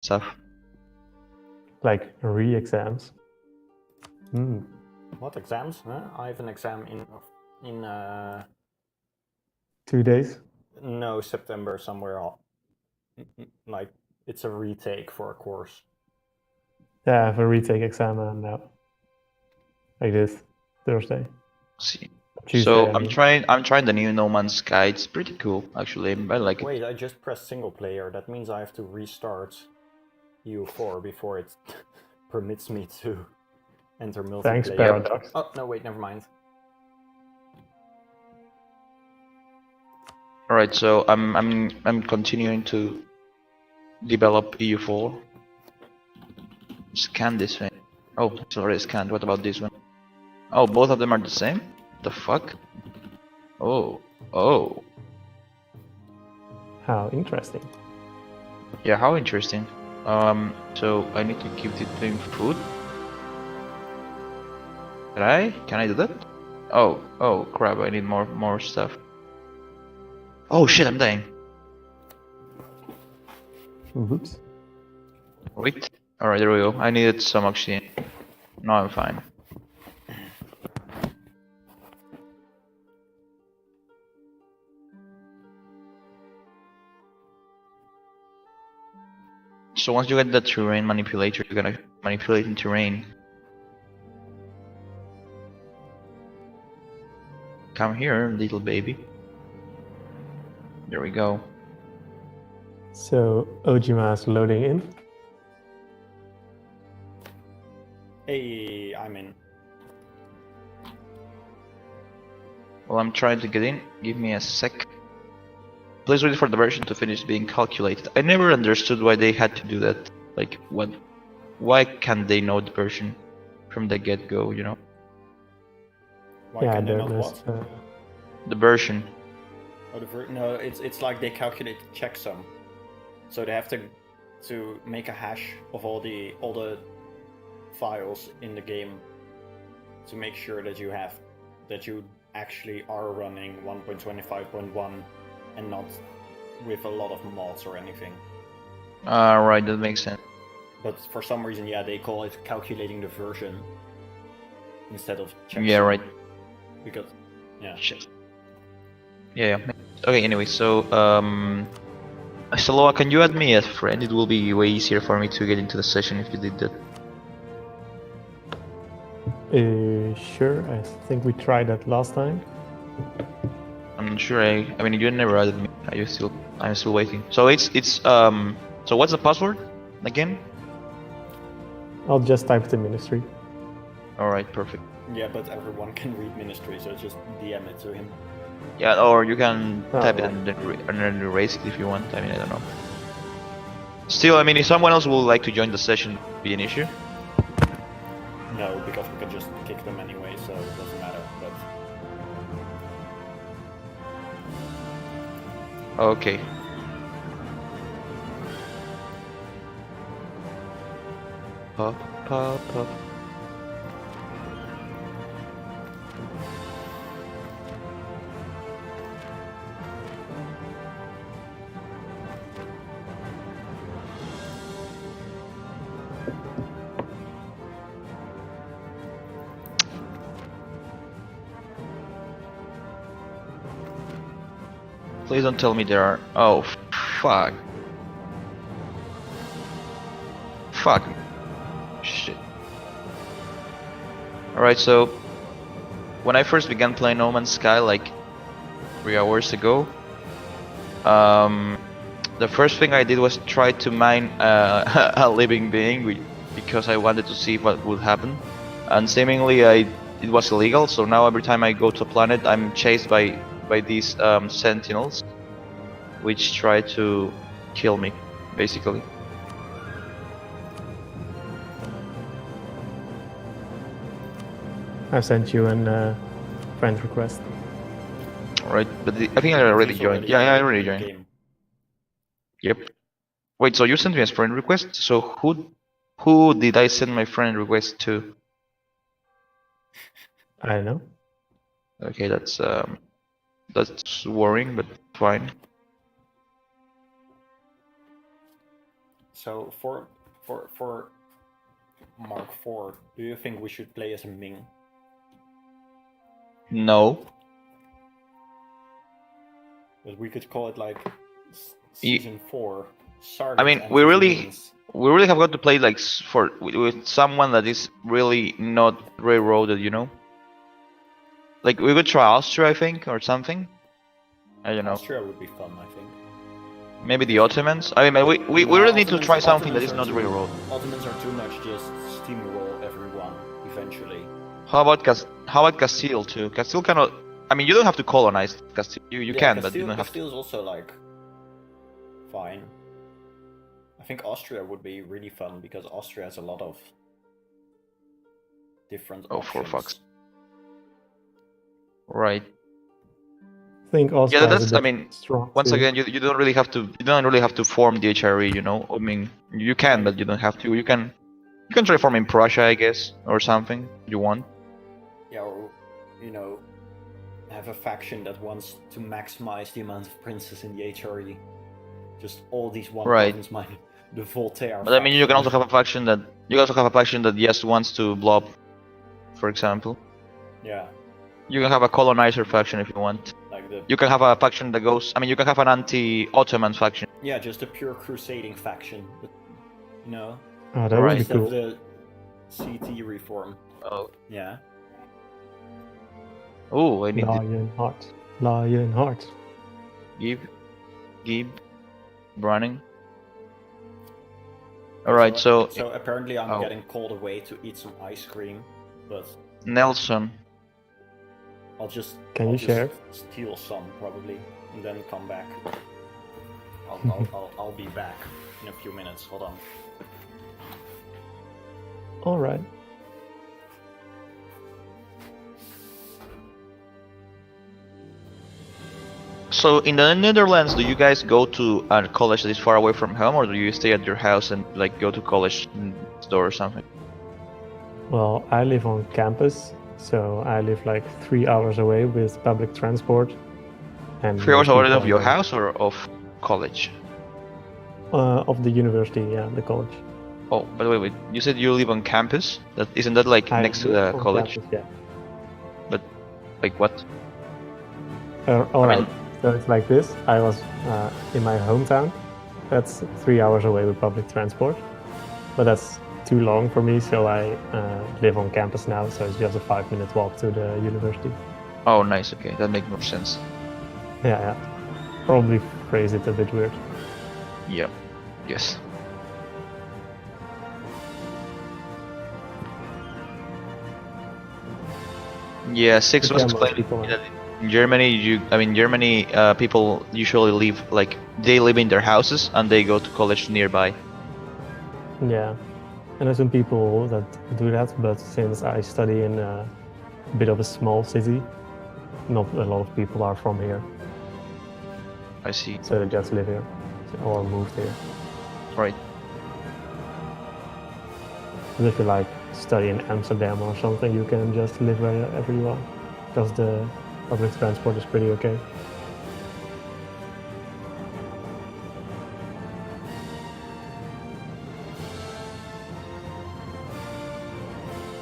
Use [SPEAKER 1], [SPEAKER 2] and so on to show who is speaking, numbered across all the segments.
[SPEAKER 1] stuff.
[SPEAKER 2] Like re-exams.
[SPEAKER 3] What exams? Huh? I have an exam in
[SPEAKER 2] 2 days.
[SPEAKER 3] no, September somewhere. Like it's a retake for a course.
[SPEAKER 2] Yeah, I have a retake exam now. Like this Thursday.
[SPEAKER 1] See.
[SPEAKER 2] Tuesday,
[SPEAKER 1] So
[SPEAKER 2] I
[SPEAKER 1] I'm
[SPEAKER 2] mean.
[SPEAKER 1] trying the new No Man's Sky. It's pretty cool actually. I like it.
[SPEAKER 3] Wait, I just pressed single player. That means I have to restart EU4 before it permits me to enter multiplayer.
[SPEAKER 2] Thanks, Paradox.
[SPEAKER 3] Oh no, wait, never mind.
[SPEAKER 1] All right, so I'm continuing to develop EU4. Scan this thing. Oh, it's already scanned. What about this one? Oh, both of them are the same? The fuck? Oh, oh.
[SPEAKER 2] How interesting.
[SPEAKER 1] Yeah, how interesting. So I need to give this thing food. Can I do that? Oh crap, I need more stuff. Oh shit, I'm dying.
[SPEAKER 2] Whoops.
[SPEAKER 1] Wait. Alright, there we go. I needed some oxygen. No, I'm fine. So once you get the terrain manipulator, you're gonna manipulate in terrain. Come here, little baby. There we go.
[SPEAKER 2] So Ojima is loading in.
[SPEAKER 3] Hey, I'm in.
[SPEAKER 1] Well, I'm trying to get in. Give me a sec. Please wait for the version to finish being calculated. I never understood why they had to do that. Like, what? Why can't they know the version from the get-go, you know?
[SPEAKER 3] Why
[SPEAKER 2] Yeah,
[SPEAKER 3] can they
[SPEAKER 2] I
[SPEAKER 3] not
[SPEAKER 2] don't
[SPEAKER 3] what?
[SPEAKER 2] know.
[SPEAKER 1] The version.
[SPEAKER 3] Oh, no, it's like they calculate checksum, so they have to make a hash of all the files in the game to make sure that you actually are running 1.25.1 and not with a lot of mods or anything.
[SPEAKER 1] Right, that makes sense.
[SPEAKER 3] But for some reason, yeah, they call it calculating the version instead of checksum.
[SPEAKER 1] Yeah, right.
[SPEAKER 3] Because, yeah.
[SPEAKER 1] Shit. Yeah. Okay. Anyway, so Saloa, can you add me as friend? It will be way easier for me to get into the session if you did that.
[SPEAKER 2] Sure, I think we tried that last time.
[SPEAKER 1] I'm not sure. I mean, you never added me. I'm still waiting. So so what's the password again?
[SPEAKER 2] I'll just type the ministry.
[SPEAKER 1] All right, perfect.
[SPEAKER 3] Yeah, but everyone can read Ministry, so just DM it to him.
[SPEAKER 1] Yeah, or you can type it
[SPEAKER 2] yeah.
[SPEAKER 1] and then erase it if you want. I mean, I don't know. Still, I mean, if someone else would like to join the session, be an issue.
[SPEAKER 3] No, because we can just kick them anyway, so it doesn't matter. But
[SPEAKER 1] Okay. Pop, pop, pop. Please don't tell me there are. Oh, fuck. Fuck. Shit. Alright, so when I first began playing No Man's Sky like 3 hours ago, the first thing I did was try to mine a living being because I wanted to see what would happen, and seemingly it was illegal. So now every time I go to a planet, I'm chased by these sentinels, which try to kill me, basically.
[SPEAKER 2] I sent you a friend request.
[SPEAKER 1] Alright, but I think I already joined. Yeah, I already joined.
[SPEAKER 3] game.
[SPEAKER 1] Yep. Wait, so you sent me a friend request? So who did I send my friend request to?
[SPEAKER 2] I don't know.
[SPEAKER 1] Okay, that's worrying, but fine.
[SPEAKER 3] So for Mark IV, do you think we should play as a Ming?
[SPEAKER 1] No.
[SPEAKER 3] But we could call it like
[SPEAKER 1] Ye-
[SPEAKER 3] season 4.
[SPEAKER 1] I
[SPEAKER 3] Sargent
[SPEAKER 1] mean,
[SPEAKER 3] and
[SPEAKER 1] we
[SPEAKER 3] his
[SPEAKER 1] really
[SPEAKER 3] Mings.
[SPEAKER 1] have got to play like with someone that is really not railroaded, you know. Like we could try Austria, I think, or something. I don't know.
[SPEAKER 3] Austria would be fun, I think.
[SPEAKER 1] Maybe the Ottomans. I mean, we
[SPEAKER 3] No,
[SPEAKER 1] really need to
[SPEAKER 3] Ottomans-
[SPEAKER 1] try something that
[SPEAKER 3] Ottomans
[SPEAKER 1] is
[SPEAKER 3] are
[SPEAKER 1] not
[SPEAKER 3] too-
[SPEAKER 1] railroad.
[SPEAKER 3] Ottomans are too much just steamroll everyone eventually.
[SPEAKER 1] How about Castile too? Castile cannot. I mean, you don't have to colonize Castile. You can, but you don't have to.
[SPEAKER 3] Castile's also like fine. I think Austria would be really fun because Austria has a lot of different
[SPEAKER 1] Oh,
[SPEAKER 3] options.
[SPEAKER 1] for fuck's. Right.
[SPEAKER 2] I think Austria
[SPEAKER 1] Yeah,
[SPEAKER 2] is
[SPEAKER 1] that's.
[SPEAKER 2] a
[SPEAKER 1] I
[SPEAKER 2] bit
[SPEAKER 1] mean,
[SPEAKER 2] strong.
[SPEAKER 1] once
[SPEAKER 2] too.
[SPEAKER 1] again, you don't really have to form the HRE. You know, I mean, you can, but you don't have to. You can try forming Prussia, I guess, or something. You want.
[SPEAKER 3] Yeah, or have a faction that wants to maximize the amount of princes in the HRE. Just all these one
[SPEAKER 1] Right.
[SPEAKER 3] province mine. The Voltaire.
[SPEAKER 1] But I mean, you can also
[SPEAKER 3] faction.
[SPEAKER 1] have a faction that yes wants to blow up, for example.
[SPEAKER 3] Yeah,
[SPEAKER 1] You can have a colonizer faction if you want.
[SPEAKER 3] like the
[SPEAKER 1] You can have a faction that goes. I mean, you can have an anti-Ottoman faction.
[SPEAKER 3] just a pure crusading faction. But,
[SPEAKER 2] Oh, that would
[SPEAKER 1] Right.
[SPEAKER 2] be
[SPEAKER 3] instead of
[SPEAKER 2] cool.
[SPEAKER 3] the CT reform.
[SPEAKER 1] Oh.
[SPEAKER 3] Yeah.
[SPEAKER 1] Oh, I need to
[SPEAKER 2] Lionheart.
[SPEAKER 1] give running. All right, so
[SPEAKER 3] So apparently I'm
[SPEAKER 1] Oh.
[SPEAKER 3] getting called away to eat some ice cream, but
[SPEAKER 1] Nelson.
[SPEAKER 3] I'll just
[SPEAKER 2] Can
[SPEAKER 3] I'll
[SPEAKER 2] you
[SPEAKER 3] just
[SPEAKER 2] share?
[SPEAKER 3] steal some probably and then come back. I'll be back in a few minutes. Hold on.
[SPEAKER 2] All right.
[SPEAKER 1] So in the Netherlands, do you guys go to a college that is far away from home, or do you stay at your house and like go to college next door or something?
[SPEAKER 2] Well, I live on campus, so I live like 3 hours away with public transport. And
[SPEAKER 1] 3 hours
[SPEAKER 2] most
[SPEAKER 1] away
[SPEAKER 2] people
[SPEAKER 1] of your
[SPEAKER 2] are
[SPEAKER 1] house or of college?
[SPEAKER 2] of the university, yeah, the college.
[SPEAKER 1] Oh, by the way, wait, you said you live on campus. Isn't that like
[SPEAKER 2] I
[SPEAKER 1] next to
[SPEAKER 2] live
[SPEAKER 1] the
[SPEAKER 2] on
[SPEAKER 1] college?
[SPEAKER 2] campus, yeah.
[SPEAKER 1] Like what?
[SPEAKER 2] All
[SPEAKER 1] I
[SPEAKER 2] right.
[SPEAKER 1] mean-
[SPEAKER 2] So it's like this. I was in my hometown. That's 3 hours away with public transport, but that's too long for me. So I live on campus now. So it's just a 5-minute walk to the university.
[SPEAKER 1] Oh, nice. Okay, that makes more sense.
[SPEAKER 2] Yeah. Probably phrase it a bit weird.
[SPEAKER 1] Yeah. Yes. Yeah, Six
[SPEAKER 2] But
[SPEAKER 1] was
[SPEAKER 2] yeah, most
[SPEAKER 1] explaining
[SPEAKER 2] people are.
[SPEAKER 1] that in Germany, people usually live like they live in their houses and they go to college nearby.
[SPEAKER 2] Yeah. And there's some people that do that, but since I study in a bit of a small city, not a lot of people are from here.
[SPEAKER 1] I see.
[SPEAKER 2] So they just live here or moved here.
[SPEAKER 1] Right.
[SPEAKER 2] And if you like study in Amsterdam or something, you can just live wherever you want, because the public transport is pretty okay.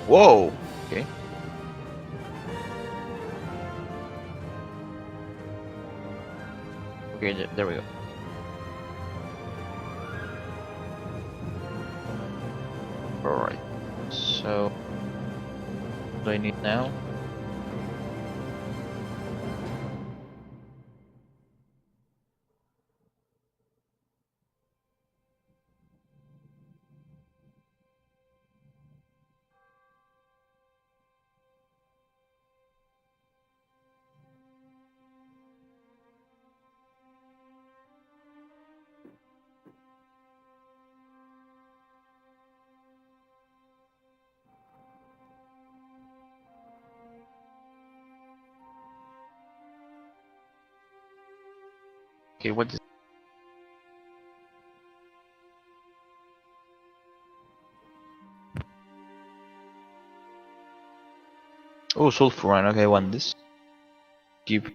[SPEAKER 1] Whoa. Okay. Okay, there we go. Alright. So, what do I need now? Okay, what is... Oh, sulfurine. Okay, I want this. Give.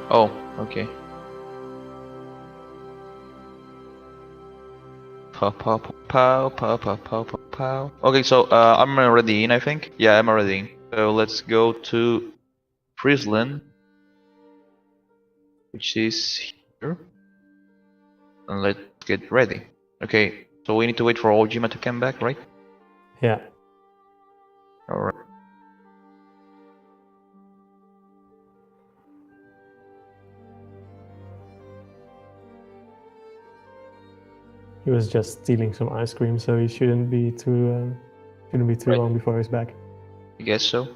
[SPEAKER 1] Oh, okay. Pow pow pow pow pow pow pow pow. Okay, so I'm already in, I think. Yeah, I'm already in. So let's go to Friesland, which is here, and let's get ready. Okay, so we need to wait for Ojima to come back, right?
[SPEAKER 2] Yeah.
[SPEAKER 1] All right.
[SPEAKER 2] He was just stealing some ice cream, so he shouldn't be too
[SPEAKER 1] Right.
[SPEAKER 2] long before he's back.
[SPEAKER 1] I guess so.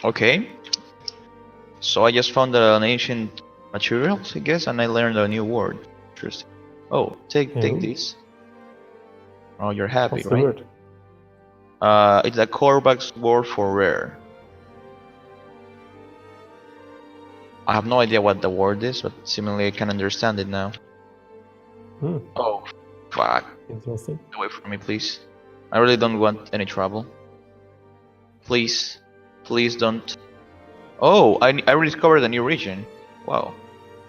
[SPEAKER 1] Okay. So I just found an ancient materials, I guess, and I learned a new word. Interesting. Oh, take
[SPEAKER 2] Oh.
[SPEAKER 1] this. Oh, you're happy,
[SPEAKER 2] What's the
[SPEAKER 1] right?
[SPEAKER 2] word?
[SPEAKER 1] It's a Korvax word for rare. I have no idea what the word is, but seemingly I can understand it now.
[SPEAKER 2] Hmm.
[SPEAKER 1] Oh, fuck.
[SPEAKER 2] Interesting.
[SPEAKER 1] Get away from me, please. I really don't want any trouble. Please. Please don't. Oh, I rediscovered a new region. Wow.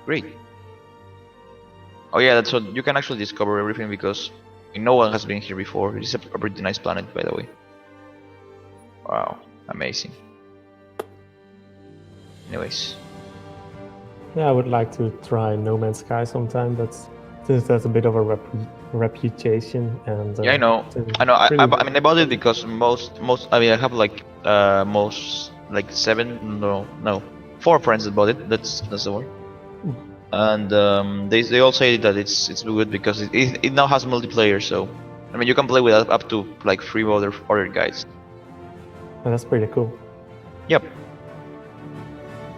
[SPEAKER 1] Great. Oh yeah, that's what you can actually discover everything because no one has been here before. It's a pretty nice planet, by the way. Wow, amazing. Anyways,
[SPEAKER 2] Yeah, I would like to try No Man's Sky sometime, but since that's a bit of a reputation and
[SPEAKER 1] yeah, I know.
[SPEAKER 2] it's
[SPEAKER 1] I know. I
[SPEAKER 2] really
[SPEAKER 1] mean, I bought it because most. I mean, I have like most like 4 friends that bought it. That's the word. And they all say that it's good because it now has multiplayer. So I mean, you can play with up to like 3 other guys.
[SPEAKER 2] that's pretty cool.
[SPEAKER 1] Yep.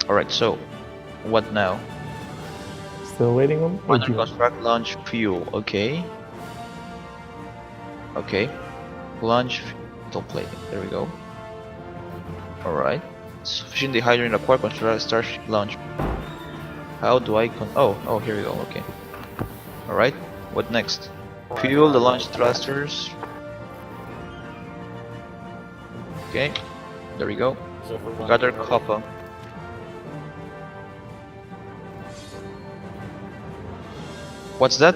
[SPEAKER 1] All right. So, what now?
[SPEAKER 2] Still waiting on
[SPEAKER 1] Minor
[SPEAKER 2] Ojima.
[SPEAKER 1] construct launch fuel. Okay. Okay. Launch metal plating. There we go. All right. Sufficient hydrogen required. Construct starship launch. How do I oh, here we go. Okay. All right. What next? Fuel the launch thrusters. Okay. There we go.
[SPEAKER 3] Is everyone
[SPEAKER 1] Gather
[SPEAKER 3] ready?
[SPEAKER 1] copper. What's that?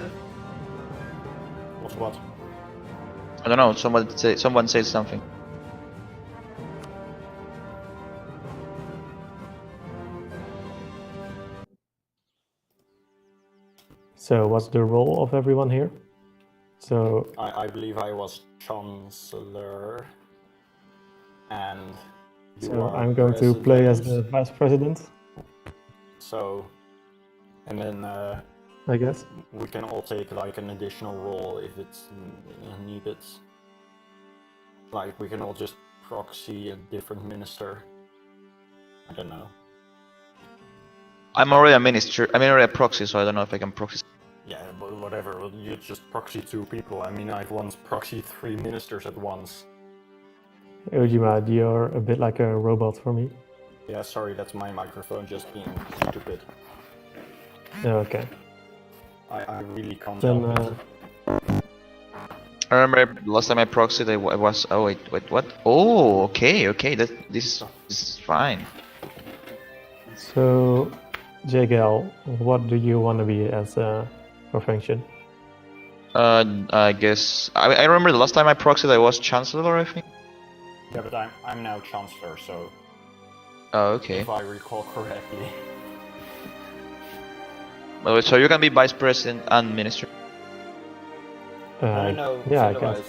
[SPEAKER 3] What's what?
[SPEAKER 1] I don't know. Someone said something.
[SPEAKER 2] So what's the role of everyone here? So
[SPEAKER 3] I believe I was Chancellor, and you
[SPEAKER 2] so
[SPEAKER 3] are
[SPEAKER 2] I'm going to play as the
[SPEAKER 3] President.
[SPEAKER 2] vice president,
[SPEAKER 3] So, and then
[SPEAKER 2] I guess.
[SPEAKER 3] we can all take like an additional role if it's needed. Like we can all just proxy a different minister. I don't know.
[SPEAKER 1] I'm already a minister. I'm already a proxy, so I don't know if I can proxy.
[SPEAKER 3] Yeah, but whatever. You just proxy 2 people. I mean, I've once proxied 3 ministers at once.
[SPEAKER 2] Ojima, you're a bit like a robot for me.
[SPEAKER 3] Yeah, sorry, that's my microphone just being stupid.
[SPEAKER 2] Okay.
[SPEAKER 3] I really can't
[SPEAKER 2] Then
[SPEAKER 3] help it.
[SPEAKER 1] I remember last time I proxied, I was. Oh wait, what? Oh, okay. This is fine.
[SPEAKER 2] so JGL, what do you want to be as a profession?
[SPEAKER 1] I guess I remember the last time I proxied, I was chancellor, I think.
[SPEAKER 3] Yeah, but I'm now Chancellor, so
[SPEAKER 1] Oh, okay.
[SPEAKER 3] if I recall correctly.
[SPEAKER 1] Well, so you can be vice president and minister.
[SPEAKER 3] No,
[SPEAKER 2] yeah, I guess.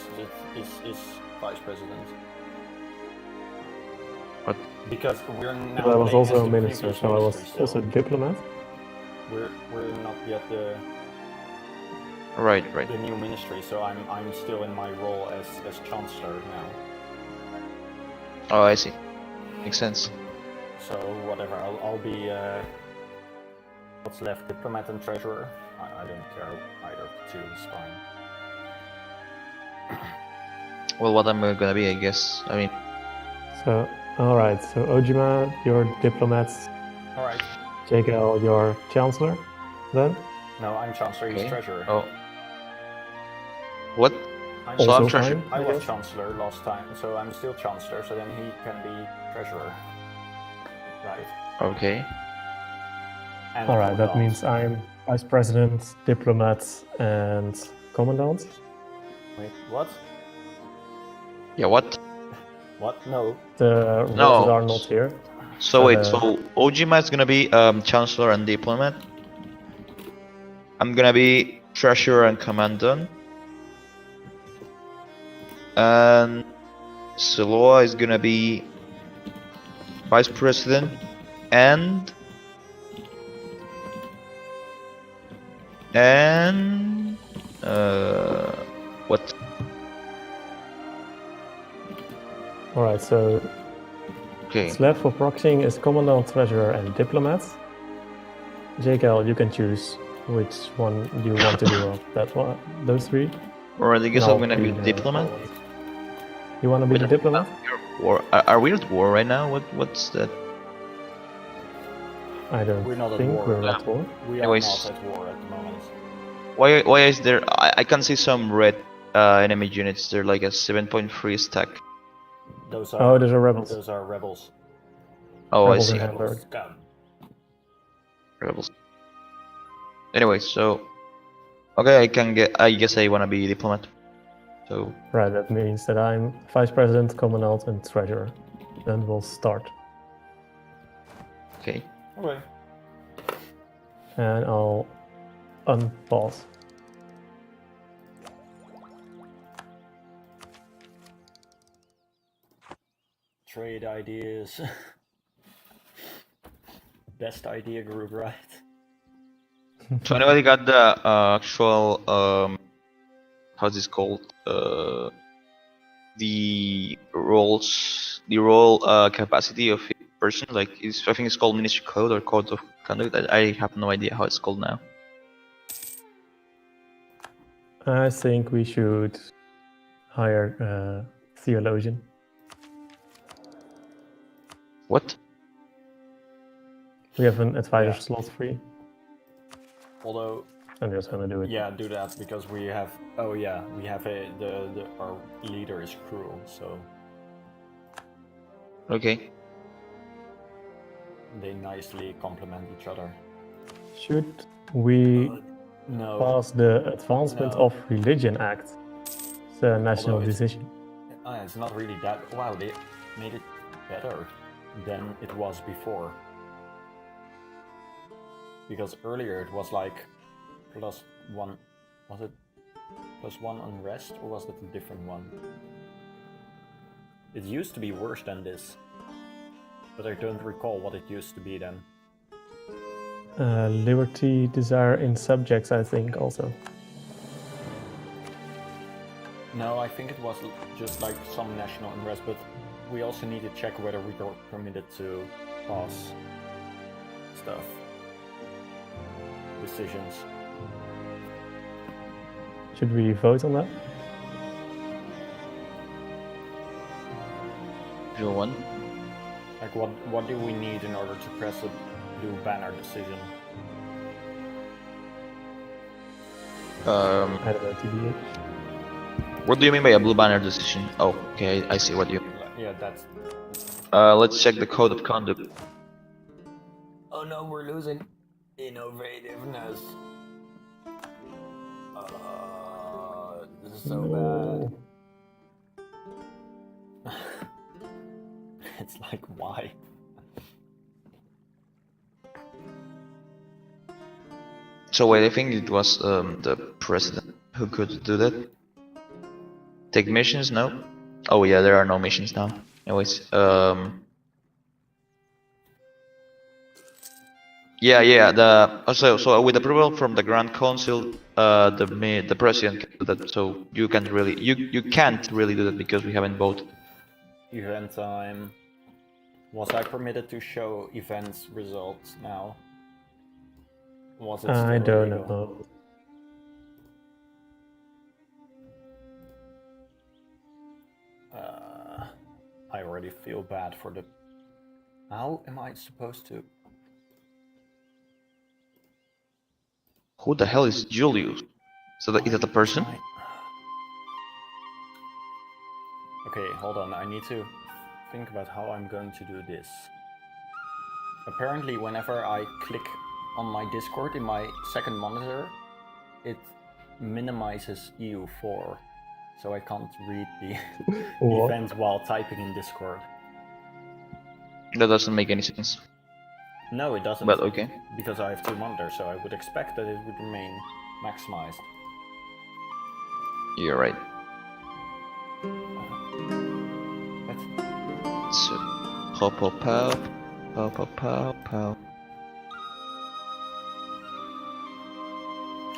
[SPEAKER 3] is Vice President.
[SPEAKER 1] What?
[SPEAKER 3] Because we're now.
[SPEAKER 2] But I was
[SPEAKER 3] playing
[SPEAKER 2] also
[SPEAKER 3] as
[SPEAKER 2] a
[SPEAKER 3] the
[SPEAKER 2] minister,
[SPEAKER 3] previous
[SPEAKER 2] so I was
[SPEAKER 3] ministry
[SPEAKER 2] also a
[SPEAKER 3] still.
[SPEAKER 2] diplomat.
[SPEAKER 3] We're not yet the
[SPEAKER 1] Right.
[SPEAKER 3] new ministry, so I'm still in my role as Chancellor now.
[SPEAKER 1] Oh, I see. Makes sense.
[SPEAKER 3] So whatever, I'll be what's left, diplomat and treasurer. I don't care either of the 2 is fine.
[SPEAKER 1] Well, what I'm gonna be, I guess. I mean,
[SPEAKER 2] So, alright, so Ojima, you're diplomat,
[SPEAKER 3] All right.
[SPEAKER 2] JGL, you're chancellor, then?
[SPEAKER 3] No, I'm Chancellor. He's
[SPEAKER 1] okay.
[SPEAKER 3] treasurer.
[SPEAKER 1] Oh. What?
[SPEAKER 3] I'm
[SPEAKER 1] So
[SPEAKER 2] Also
[SPEAKER 1] I'm treasurer.
[SPEAKER 2] fine,
[SPEAKER 3] I was
[SPEAKER 2] guess.
[SPEAKER 3] chancellor last time, so I'm still chancellor. So then he can be treasurer, right?
[SPEAKER 1] Okay.
[SPEAKER 3] And
[SPEAKER 2] All right, that
[SPEAKER 3] commandant.
[SPEAKER 2] means I'm vice president, diplomat, and commandant.
[SPEAKER 3] Wait, what?
[SPEAKER 1] Yeah. What?
[SPEAKER 3] What? No.
[SPEAKER 2] The roles
[SPEAKER 1] No.
[SPEAKER 2] are not here.
[SPEAKER 1] So wait.
[SPEAKER 2] the-
[SPEAKER 1] So Ojima is gonna be chancellor and diplomat. I'm gonna be treasurer and commandant. And Siloa is gonna be vice president and what?
[SPEAKER 2] All right, so
[SPEAKER 1] Okay.
[SPEAKER 2] Sled for proxying is commandant, treasurer, and diplomat. JKL, you can choose which one you want to do of that one, those three.
[SPEAKER 1] Or I guess
[SPEAKER 2] And
[SPEAKER 1] I'm gonna be
[SPEAKER 2] the
[SPEAKER 1] diplomat.
[SPEAKER 2] other ones. You want to be the diplomat?
[SPEAKER 1] War? Are we at war right now? What's that?
[SPEAKER 2] I don't
[SPEAKER 3] We're not at
[SPEAKER 2] think
[SPEAKER 3] war.
[SPEAKER 2] we're at war.
[SPEAKER 3] We
[SPEAKER 1] Anyways.
[SPEAKER 3] are not at war at the moment.
[SPEAKER 1] Why is there? I can see some red enemy units. They're like a 7.3 stack.
[SPEAKER 3] Those
[SPEAKER 2] Oh, those are rebels.
[SPEAKER 3] Those are rebels.
[SPEAKER 1] Oh,
[SPEAKER 2] Rebels
[SPEAKER 1] I
[SPEAKER 2] in
[SPEAKER 1] see.
[SPEAKER 2] Hamburg.
[SPEAKER 3] Scum.
[SPEAKER 1] Rebels. Anyway, so okay, I can get. I guess I wanna be diplomat. So
[SPEAKER 2] Right, that means that I'm vice president, commandant, and treasurer. Then we'll start.
[SPEAKER 1] okay.
[SPEAKER 3] Okay.
[SPEAKER 2] And I'll unpause.
[SPEAKER 3] Trade ideas. Best idea group, right?
[SPEAKER 1] So anybody got the actual how's this called? The role capacity of a person. Like I think it's called ministry code or code of conduct. I have no idea how it's called now.
[SPEAKER 2] I think we should hire a theologian.
[SPEAKER 1] What?
[SPEAKER 2] We have an advisor
[SPEAKER 3] Yeah.
[SPEAKER 2] slot free.
[SPEAKER 3] Although,
[SPEAKER 2] I'm just gonna do it.
[SPEAKER 3] yeah, do that because we have. Oh yeah, we have our leader is cruel, so
[SPEAKER 1] Okay.
[SPEAKER 3] they nicely complement each other.
[SPEAKER 2] Should we
[SPEAKER 3] No,
[SPEAKER 2] pass the Advancement
[SPEAKER 3] No.
[SPEAKER 2] of Religion Act? It's a national
[SPEAKER 3] Although it's-
[SPEAKER 2] decision.
[SPEAKER 3] it's not really that. Wow, they made it better than it was before. Because earlier it was like +1. Was it +1 unrest or was it a different one? It used to be worse than this, but I don't recall what it used to be then.
[SPEAKER 2] Liberty, desire in subjects, I think, also.
[SPEAKER 3] No, I think it was just like some national unrest, but we also need to check whether we got permitted to pass stuff. Decisions.
[SPEAKER 2] Should we vote on that?
[SPEAKER 1] You want?
[SPEAKER 3] Like what do we need in order to press a blue banner decision?
[SPEAKER 2] I don't know, TBH.
[SPEAKER 1] What do you mean by a blue banner decision? Oh, okay, I see what you.
[SPEAKER 3] Yeah, that's.
[SPEAKER 1] Let's check the code of conduct.
[SPEAKER 3] Oh no, we're losing innovativeness. This is so
[SPEAKER 2] No.
[SPEAKER 3] bad. It's like, why?
[SPEAKER 1] So wait, I think it was the president who could do that. Take missions? No. Oh yeah, there are no missions now. Anyways, yeah. So with approval from the Grand Council, the president can do that. So you can't really do that because we haven't voted.
[SPEAKER 3] Event time. Was I permitted to show events results now? Was it
[SPEAKER 2] I
[SPEAKER 3] still
[SPEAKER 2] don't
[SPEAKER 3] illegal?
[SPEAKER 2] know.
[SPEAKER 3] I already feel bad for the. How am I supposed to?
[SPEAKER 1] Who the hell is Julius? So is that a person?
[SPEAKER 3] Okay, hold on. I need to think about how I'm going to do this. Apparently, whenever I click on my Discord in my second monitor, it minimizes EU4, so I can't read the
[SPEAKER 2] What?
[SPEAKER 3] event while typing in Discord.
[SPEAKER 1] That doesn't make any sense.
[SPEAKER 3] No, it doesn't.
[SPEAKER 1] But okay.
[SPEAKER 3] Because I have two monitors, so I would expect that it would remain maximized.
[SPEAKER 1] You're right.
[SPEAKER 3] What?
[SPEAKER 1] So, hop, hop, pow, pow, pow, pow, pow.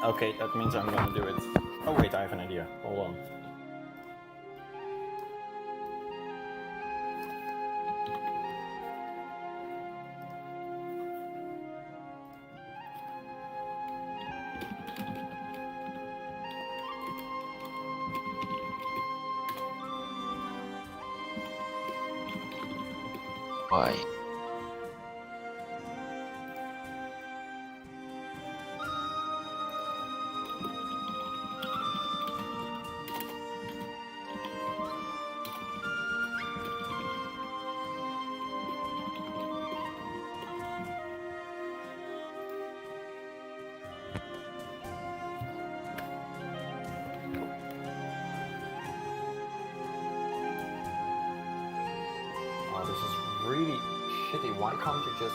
[SPEAKER 3] Okay, that means I'm gonna do it. Oh wait, I have an idea. Hold on.
[SPEAKER 1] Why?
[SPEAKER 3] Oh, this is really shitty. Why can't you just...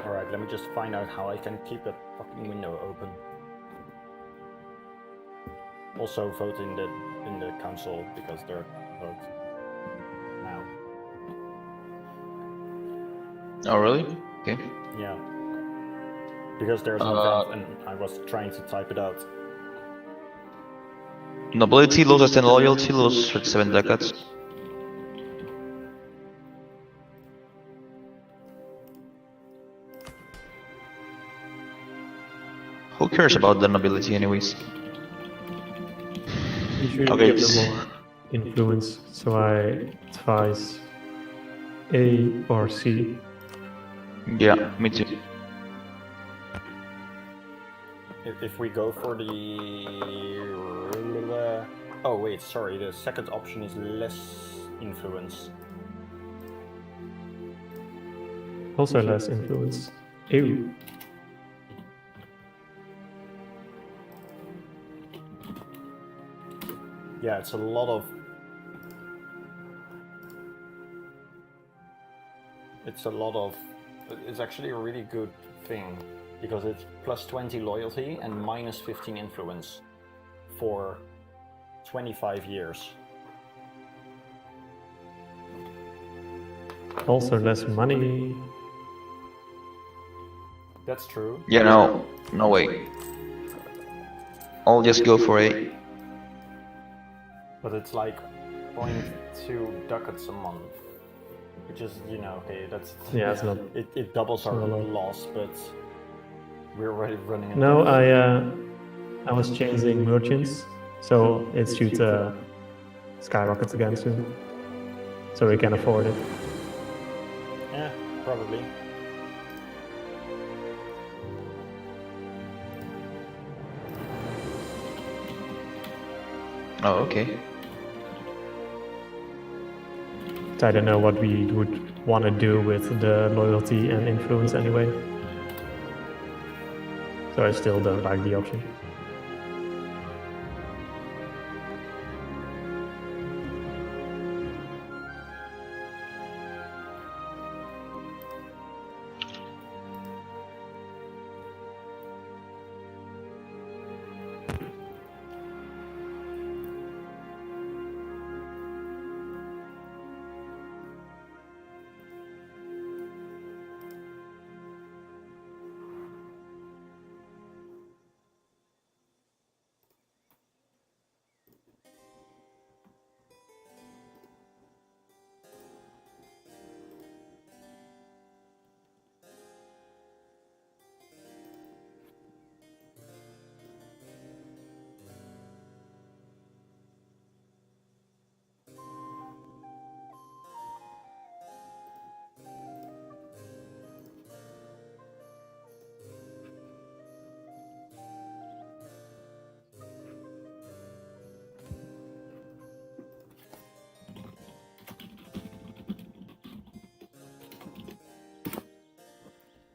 [SPEAKER 3] Alright, let me just find out how I can keep that fucking window open. Also vote in the council because they're vote now.
[SPEAKER 1] Oh, really? Okay.
[SPEAKER 3] Yeah. Because there's an event and I was trying to type it out.
[SPEAKER 1] Nobility loses 10 loyalty, loses 37 ducats. Who cares about the nobility anyways?
[SPEAKER 2] You should
[SPEAKER 1] Okay,
[SPEAKER 2] give them more influence, so I advise A or C.
[SPEAKER 1] Yeah, me too.
[SPEAKER 3] If we go for the... Oh wait, sorry, the second option is less influence.
[SPEAKER 2] Also less influence. Ew.
[SPEAKER 3] Yeah, it's a lot of... It's actually a really good thing, because it's plus 20 loyalty and minus 15 influence for 25 years.
[SPEAKER 2] Also less money.
[SPEAKER 3] That's true.
[SPEAKER 1] Yeah, no way. I'll just go for A.
[SPEAKER 3] But it's like 0.2 ducats a month. Which is, you know, okay, that's...
[SPEAKER 2] Yeah, it's not.
[SPEAKER 3] It doubles our
[SPEAKER 2] not a lot.
[SPEAKER 3] loss, but we're already running... into
[SPEAKER 2] No,
[SPEAKER 3] this.
[SPEAKER 2] I was changing merchants, so it should skyrocket again soon. So we can afford it.
[SPEAKER 3] Yeah, probably.
[SPEAKER 1] Oh, okay.
[SPEAKER 2] I don't know what we would want to do with the loyalty and influence anyway. So I still don't like the option.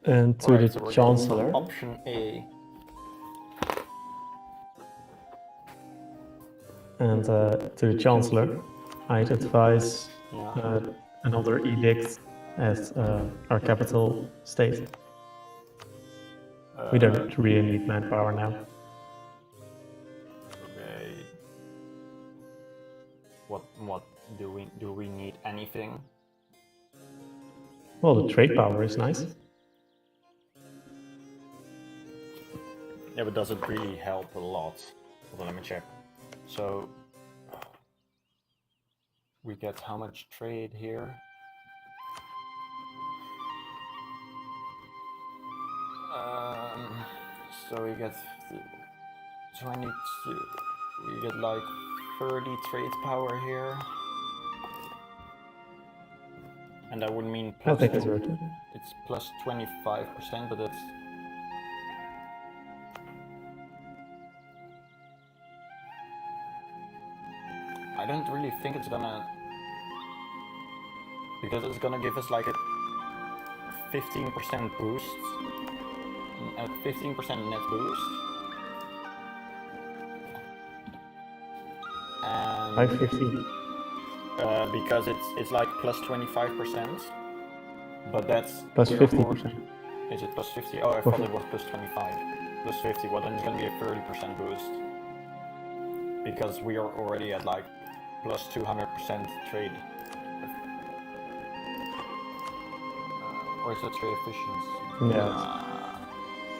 [SPEAKER 2] And to
[SPEAKER 3] Alright,
[SPEAKER 2] the
[SPEAKER 3] so we're
[SPEAKER 2] Chancellor.
[SPEAKER 3] going option A.
[SPEAKER 2] And to the Chancellor, I'd advise
[SPEAKER 3] Yeah.
[SPEAKER 2] another edict as our capital state. We don't really need manpower now.
[SPEAKER 3] Okay. What do we need anything?
[SPEAKER 2] Well, the trade power is nice.
[SPEAKER 3] Yeah, but does it really help a lot? Hold on, let me check. So we get how much trade here? So we get 22. We get like 30 trade power here. And that would mean
[SPEAKER 2] I'll
[SPEAKER 3] plus
[SPEAKER 2] take this route.
[SPEAKER 3] it's plus 25%, but that's I don't really think it's gonna, because it's gonna give us like a 15% boost, a 15% net boost. And
[SPEAKER 2] 550.
[SPEAKER 3] because it's like plus 25%, but that's
[SPEAKER 2] Plus
[SPEAKER 3] we're of
[SPEAKER 2] 50%.
[SPEAKER 3] course- Is it plus 50? Oh, I thought it was plus 25. Plus 50, well then it's gonna be a 30% boost. Because we are already at like plus 200% trade. Or is that trade efficiency?
[SPEAKER 2] Yeah,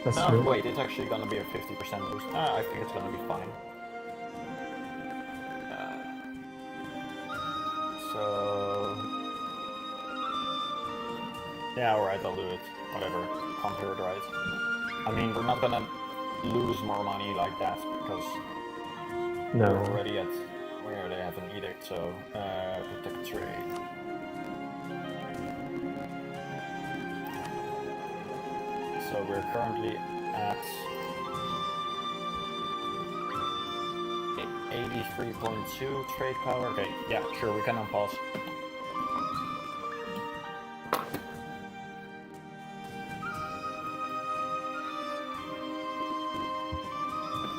[SPEAKER 2] that's
[SPEAKER 3] No,
[SPEAKER 2] true.
[SPEAKER 3] wait, it's actually gonna be a 50% boost. I think it's gonna be fine. So... Yeah, alright, I'll do it. Whatever. Can't hurt, right? I mean, we're not gonna lose more money like that, because
[SPEAKER 2] No.
[SPEAKER 3] we're already at where they have an edict, so... protect trade. So we're currently at 83.2 trade power. Okay, yeah, sure, we can unpause.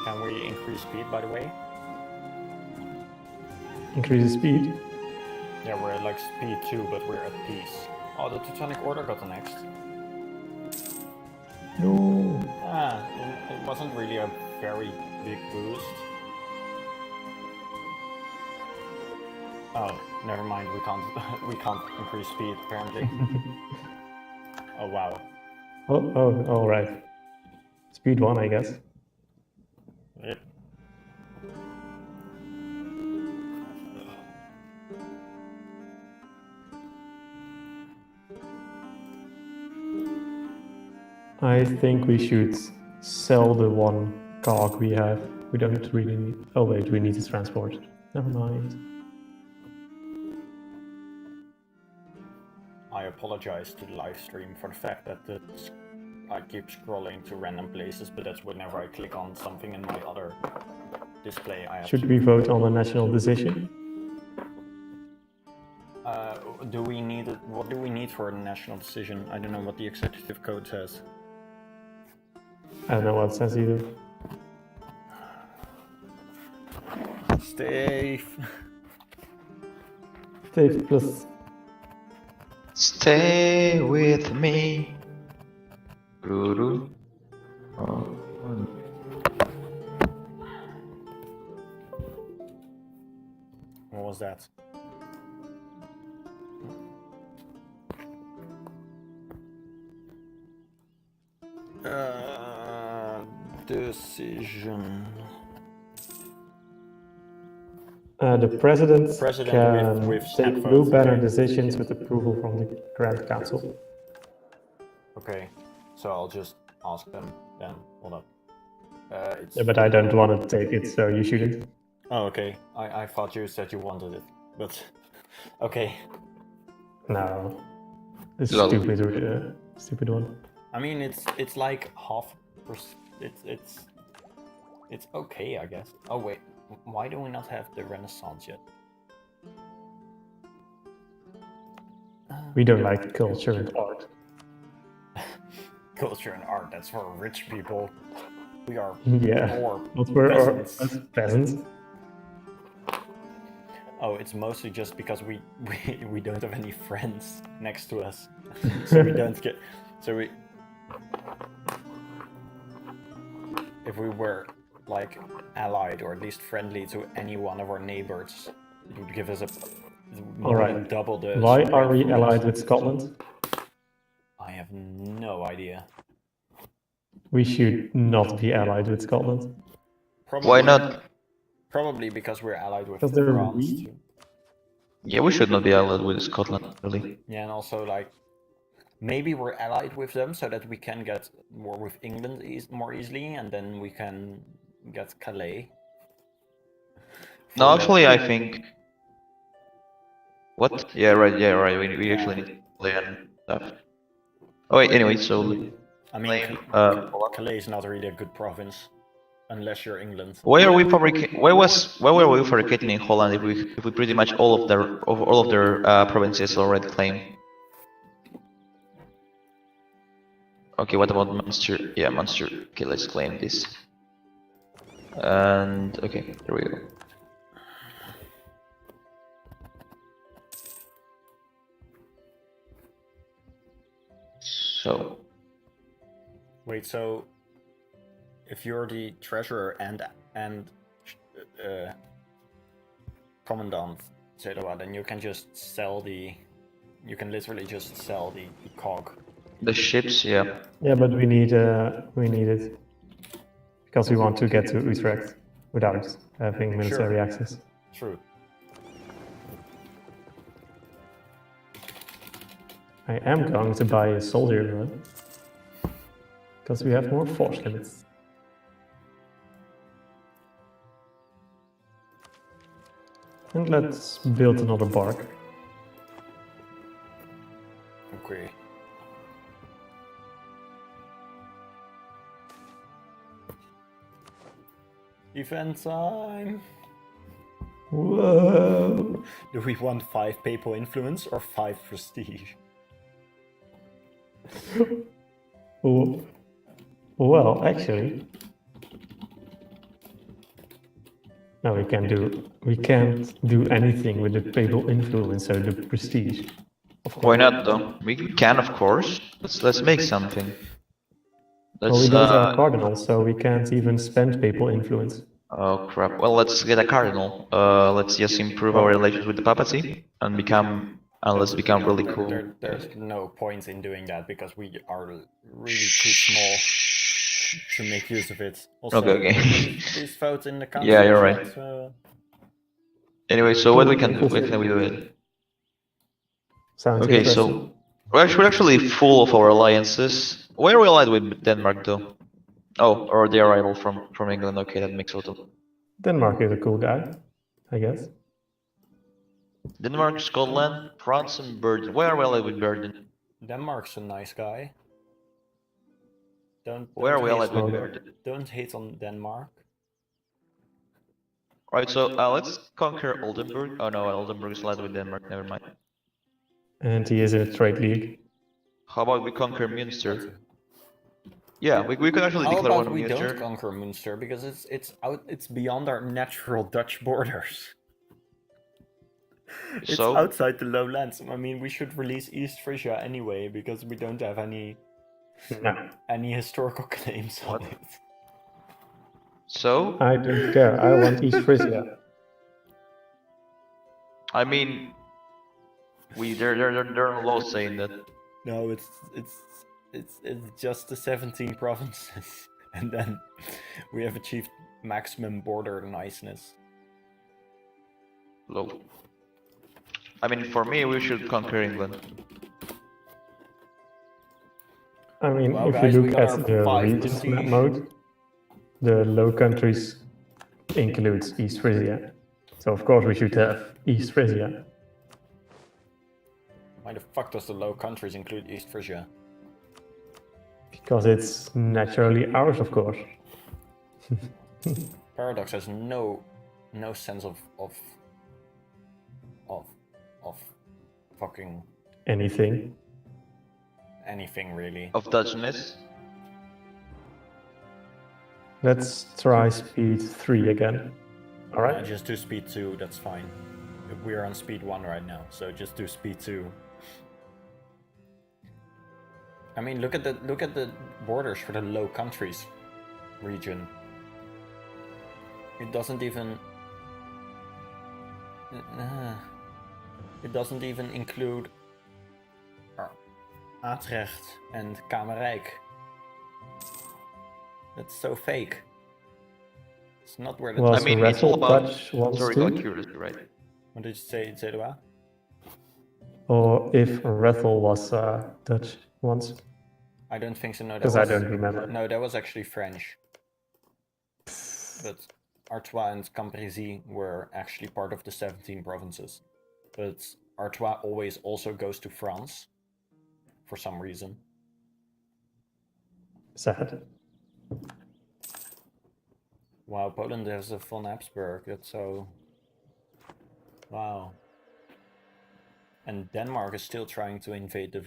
[SPEAKER 3] Can we increase speed, by the way?
[SPEAKER 2] Increase the speed.
[SPEAKER 3] Yeah, we're at like speed 2, but we're at peace. Oh, the Teutonic Order got the next.
[SPEAKER 2] No.
[SPEAKER 3] Ah, it wasn't really a very big boost. Oh, never mind. We can't. We can't increase speed apparently. Oh wow.
[SPEAKER 2] Oh, all right. Speed 1, I guess.
[SPEAKER 3] Yep.
[SPEAKER 2] I think we should sell the one cog we have. We don't really need... Oh wait, we need to transport. Never mind.
[SPEAKER 3] I apologize to the live stream for the fact that I keep scrolling to random places, but that's whenever I click on something in my other display. I have
[SPEAKER 2] Should
[SPEAKER 3] to.
[SPEAKER 2] we vote on a national decision?
[SPEAKER 3] Do we need it? What do we need for a national decision? I don't know what the executive code says.
[SPEAKER 2] I don't know what it says either.
[SPEAKER 3] Stave.
[SPEAKER 2] Dave plus.
[SPEAKER 1] Stay with me. Guru. Oh.
[SPEAKER 3] What was that? Decision.
[SPEAKER 2] The president can
[SPEAKER 3] with
[SPEAKER 2] take
[SPEAKER 3] snap
[SPEAKER 2] blue
[SPEAKER 3] vote.
[SPEAKER 2] banner decisions with approval from the Grand Council.
[SPEAKER 3] Okay, so I'll just ask them then. Hold up. It's...
[SPEAKER 2] Yeah, but I don't want to take it, so you shouldn't.
[SPEAKER 3] Oh, okay. I thought you said you wanted it, but okay.
[SPEAKER 2] No, this is
[SPEAKER 1] Lol.
[SPEAKER 2] stupid one.
[SPEAKER 3] I mean, it's like half. It's okay, I guess. Oh wait, why do we not have the Renaissance yet?
[SPEAKER 2] We don't like culture and art.
[SPEAKER 3] Culture and art. That's for rich people. We are
[SPEAKER 2] Yeah,
[SPEAKER 3] poor
[SPEAKER 2] not for
[SPEAKER 3] peasants.
[SPEAKER 2] us peasants.
[SPEAKER 3] Oh, it's mostly just because we don't have any friends next to us, so we don't get. So we, if we were like allied or at least friendly to any one of our neighbors, it would give us a more than
[SPEAKER 2] Alright.
[SPEAKER 3] double the.
[SPEAKER 2] Why
[SPEAKER 3] spread
[SPEAKER 2] are we
[SPEAKER 3] from
[SPEAKER 2] allied
[SPEAKER 3] us.
[SPEAKER 2] with Scotland?
[SPEAKER 3] I have no idea.
[SPEAKER 2] We should not be allied with Scotland.
[SPEAKER 3] Probably,
[SPEAKER 1] Why not?
[SPEAKER 3] Probably because we're allied with
[SPEAKER 2] Because they're
[SPEAKER 3] France
[SPEAKER 2] weak?
[SPEAKER 3] too.
[SPEAKER 1] Yeah, we should not be allied with Scotland, really.
[SPEAKER 3] Yeah, and also like maybe we're allied with them so that we can get war with England more easily, and then we can get Calais.
[SPEAKER 1] No, actually, I think. What? Yeah, right. Yeah, right. We actually need to play and stuff. Oh wait. Anyway, so
[SPEAKER 3] I mean,
[SPEAKER 1] Claim,
[SPEAKER 3] Calais is not really a good province, unless you're England.
[SPEAKER 1] why are we fabricating? Why were we fabricating in Holland if we pretty much all of their provinces already claim? Okay, what about Munster? Yeah, Munster. Okay, let's claim this. And okay, there we go. So
[SPEAKER 3] Wait, so if you're the treasurer and commandant, etc., then you can just sell the. You can literally just sell the cog.
[SPEAKER 1] the ships, yeah.
[SPEAKER 2] Yeah, but we need it because we want to get to Utrecht without having military access.
[SPEAKER 3] True.
[SPEAKER 2] I am going to buy a soldier run because we have more force limits. And let's build another bark.
[SPEAKER 3] Okay. Event time!
[SPEAKER 2] Whoa!
[SPEAKER 3] Do we want 5 papal influence or 5 prestige?
[SPEAKER 2] Oh. Well, actually, no, we can't do anything with the papal influence or the prestige.
[SPEAKER 1] Why not though? We can, of course. Let's make something.
[SPEAKER 2] Well, we don't have a cardinal, so we can't even spend papal influence.
[SPEAKER 1] Oh crap. Well, let's get a cardinal. Let's just improve our relations with the papacy and let's become really cool.
[SPEAKER 3] There's no point in doing that because we are really too small to make use of it. Also,
[SPEAKER 1] Okay.
[SPEAKER 3] please vote in the council.
[SPEAKER 1] Yeah, you're right.
[SPEAKER 3] chat,
[SPEAKER 1] Anyway, so what we can do? What can we do? It?
[SPEAKER 2] Sounds
[SPEAKER 1] Okay,
[SPEAKER 2] interesting.
[SPEAKER 1] so we're actually full of our alliances. Where are we allied with Denmark though? Oh, or the arrival from England. Okay, that makes a lot of.
[SPEAKER 2] Denmark is a cool guy, I guess.
[SPEAKER 1] Denmark, Scotland, France, and Burden. Where are we allied with Burden?
[SPEAKER 3] Denmark's a nice guy. Don't
[SPEAKER 1] Where are we
[SPEAKER 3] hate
[SPEAKER 1] allied with
[SPEAKER 3] on-
[SPEAKER 1] Burden?
[SPEAKER 3] Don't hate on Denmark.
[SPEAKER 1] Right, so let's conquer Oldenburg. Oh no, Oldenburg is allied with Denmark, never mind.
[SPEAKER 2] And he is in a trade league.
[SPEAKER 1] How about we conquer Münster? Yeah, we can actually
[SPEAKER 3] How
[SPEAKER 1] declare
[SPEAKER 3] about
[SPEAKER 1] one
[SPEAKER 3] we don't
[SPEAKER 1] Münster.
[SPEAKER 3] conquer Münster because it's beyond our natural Dutch borders. It's
[SPEAKER 1] So,
[SPEAKER 3] outside the lowlands. I mean, we should release East Frisia anyway because we don't have any historical claims on it.
[SPEAKER 1] so
[SPEAKER 2] I don't care. I want East Frisia.
[SPEAKER 1] I mean, there are laws saying that.
[SPEAKER 3] No, it's just the 17 provinces, and then we have achieved maximum border niceness.
[SPEAKER 1] Low. I mean, for me, we should conquer England.
[SPEAKER 2] I mean,
[SPEAKER 3] Well,
[SPEAKER 2] if
[SPEAKER 3] guys,
[SPEAKER 2] you
[SPEAKER 3] we
[SPEAKER 2] look
[SPEAKER 3] got
[SPEAKER 2] at
[SPEAKER 3] our
[SPEAKER 2] the
[SPEAKER 3] 5
[SPEAKER 2] regions map
[SPEAKER 3] prestige.
[SPEAKER 2] mode, the Low Countries includes East Frisia. So of course we should have East Frisia.
[SPEAKER 3] Why the fuck does the Low Countries include East Frisia?
[SPEAKER 2] Because it's naturally ours, of course.
[SPEAKER 3] Paradox has no sense of fucking
[SPEAKER 2] Anything.
[SPEAKER 3] anything really.
[SPEAKER 1] Of Dutchness.
[SPEAKER 2] Let's try speed 3 again. Alright?
[SPEAKER 3] Just do speed 2, that's fine. We're on speed 1 right now, so just do speed 2. I mean, look at the borders for the Low Countries region. It doesn't even include Utrecht and Kamerijk. That's so fake. It's not where the
[SPEAKER 2] Was
[SPEAKER 1] I mean, it's all
[SPEAKER 2] Wrestle
[SPEAKER 1] about
[SPEAKER 2] Dutch once
[SPEAKER 1] historical
[SPEAKER 2] too?
[SPEAKER 1] accuracy, right?
[SPEAKER 3] What did you say, Zedua?
[SPEAKER 2] Or if Wrestle was Dutch once?
[SPEAKER 3] I don't think so. No, that
[SPEAKER 2] Because
[SPEAKER 3] was
[SPEAKER 2] I don't remember.
[SPEAKER 3] no, that was actually French. But Artois and Cambrésis were actually part of the 17 provinces. But Artois always also goes to France for some reason.
[SPEAKER 2] Sad.
[SPEAKER 3] Wow, Poland has a von Habsburg. That's so. Wow. And Denmark is still trying to invade the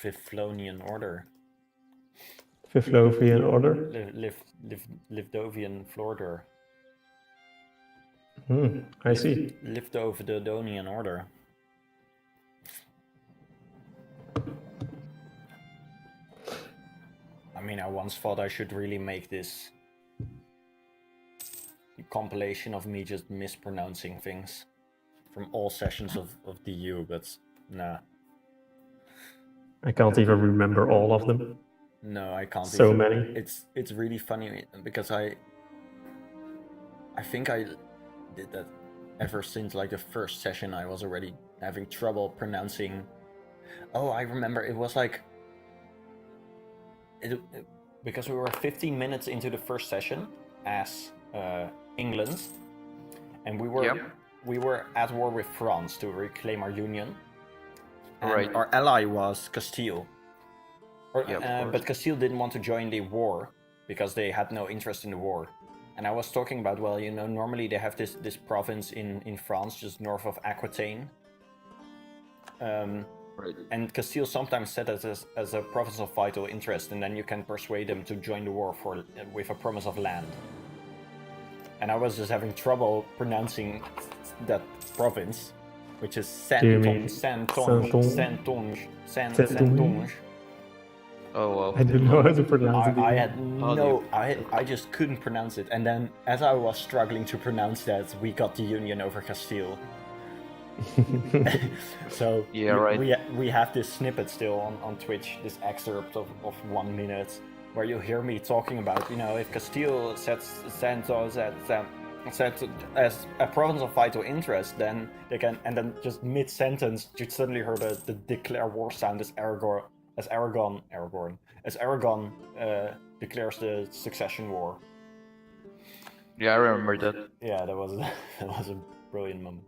[SPEAKER 3] Livonian order.
[SPEAKER 2] Fiflovian order?
[SPEAKER 3] Livdovian Florder.
[SPEAKER 2] I see.
[SPEAKER 3] Livdoverdonian order. I mean, I once thought I should really make this compilation of me just mispronouncing things from all sessions of DU, but nah.
[SPEAKER 2] I can't even remember all of them.
[SPEAKER 3] No, I can't.
[SPEAKER 2] So
[SPEAKER 3] even.
[SPEAKER 2] many.
[SPEAKER 3] It's really funny because I think I did that ever since like the first session. I was already having trouble pronouncing. Oh, I remember. It was like because we were 15 minutes into the first session as England, and we were at war with France to reclaim our union. And
[SPEAKER 1] Right.
[SPEAKER 3] our ally was Castile.
[SPEAKER 1] Yeah,
[SPEAKER 3] But Castile didn't want to join the war because they had no interest in the war. And I was talking about, well, you know, normally they have this province in France just north of Aquitaine.
[SPEAKER 1] Right.
[SPEAKER 3] And Castile sometimes set it as a province of vital interest, and then you can persuade them to join the war with a promise of land. And I was just having trouble pronouncing that province, which is Saintonge.
[SPEAKER 1] Oh wow.
[SPEAKER 2] I don't know how to pronounce it.
[SPEAKER 3] I
[SPEAKER 2] either.
[SPEAKER 3] had I just couldn't pronounce it. And then as I was struggling to pronounce that, we got the union over Castile. So
[SPEAKER 1] Yeah, right.
[SPEAKER 3] we have this snippet still on Twitch, this excerpt of 1 minute, where you hear me talking about, you know, if Castile sets Santos set as a province of vital interest, then they can, and then just mid-sentence you suddenly heard the declare war sound as Aragon declares the succession war.
[SPEAKER 1] Yeah, I remember that.
[SPEAKER 3] Yeah, that was a brilliant moment.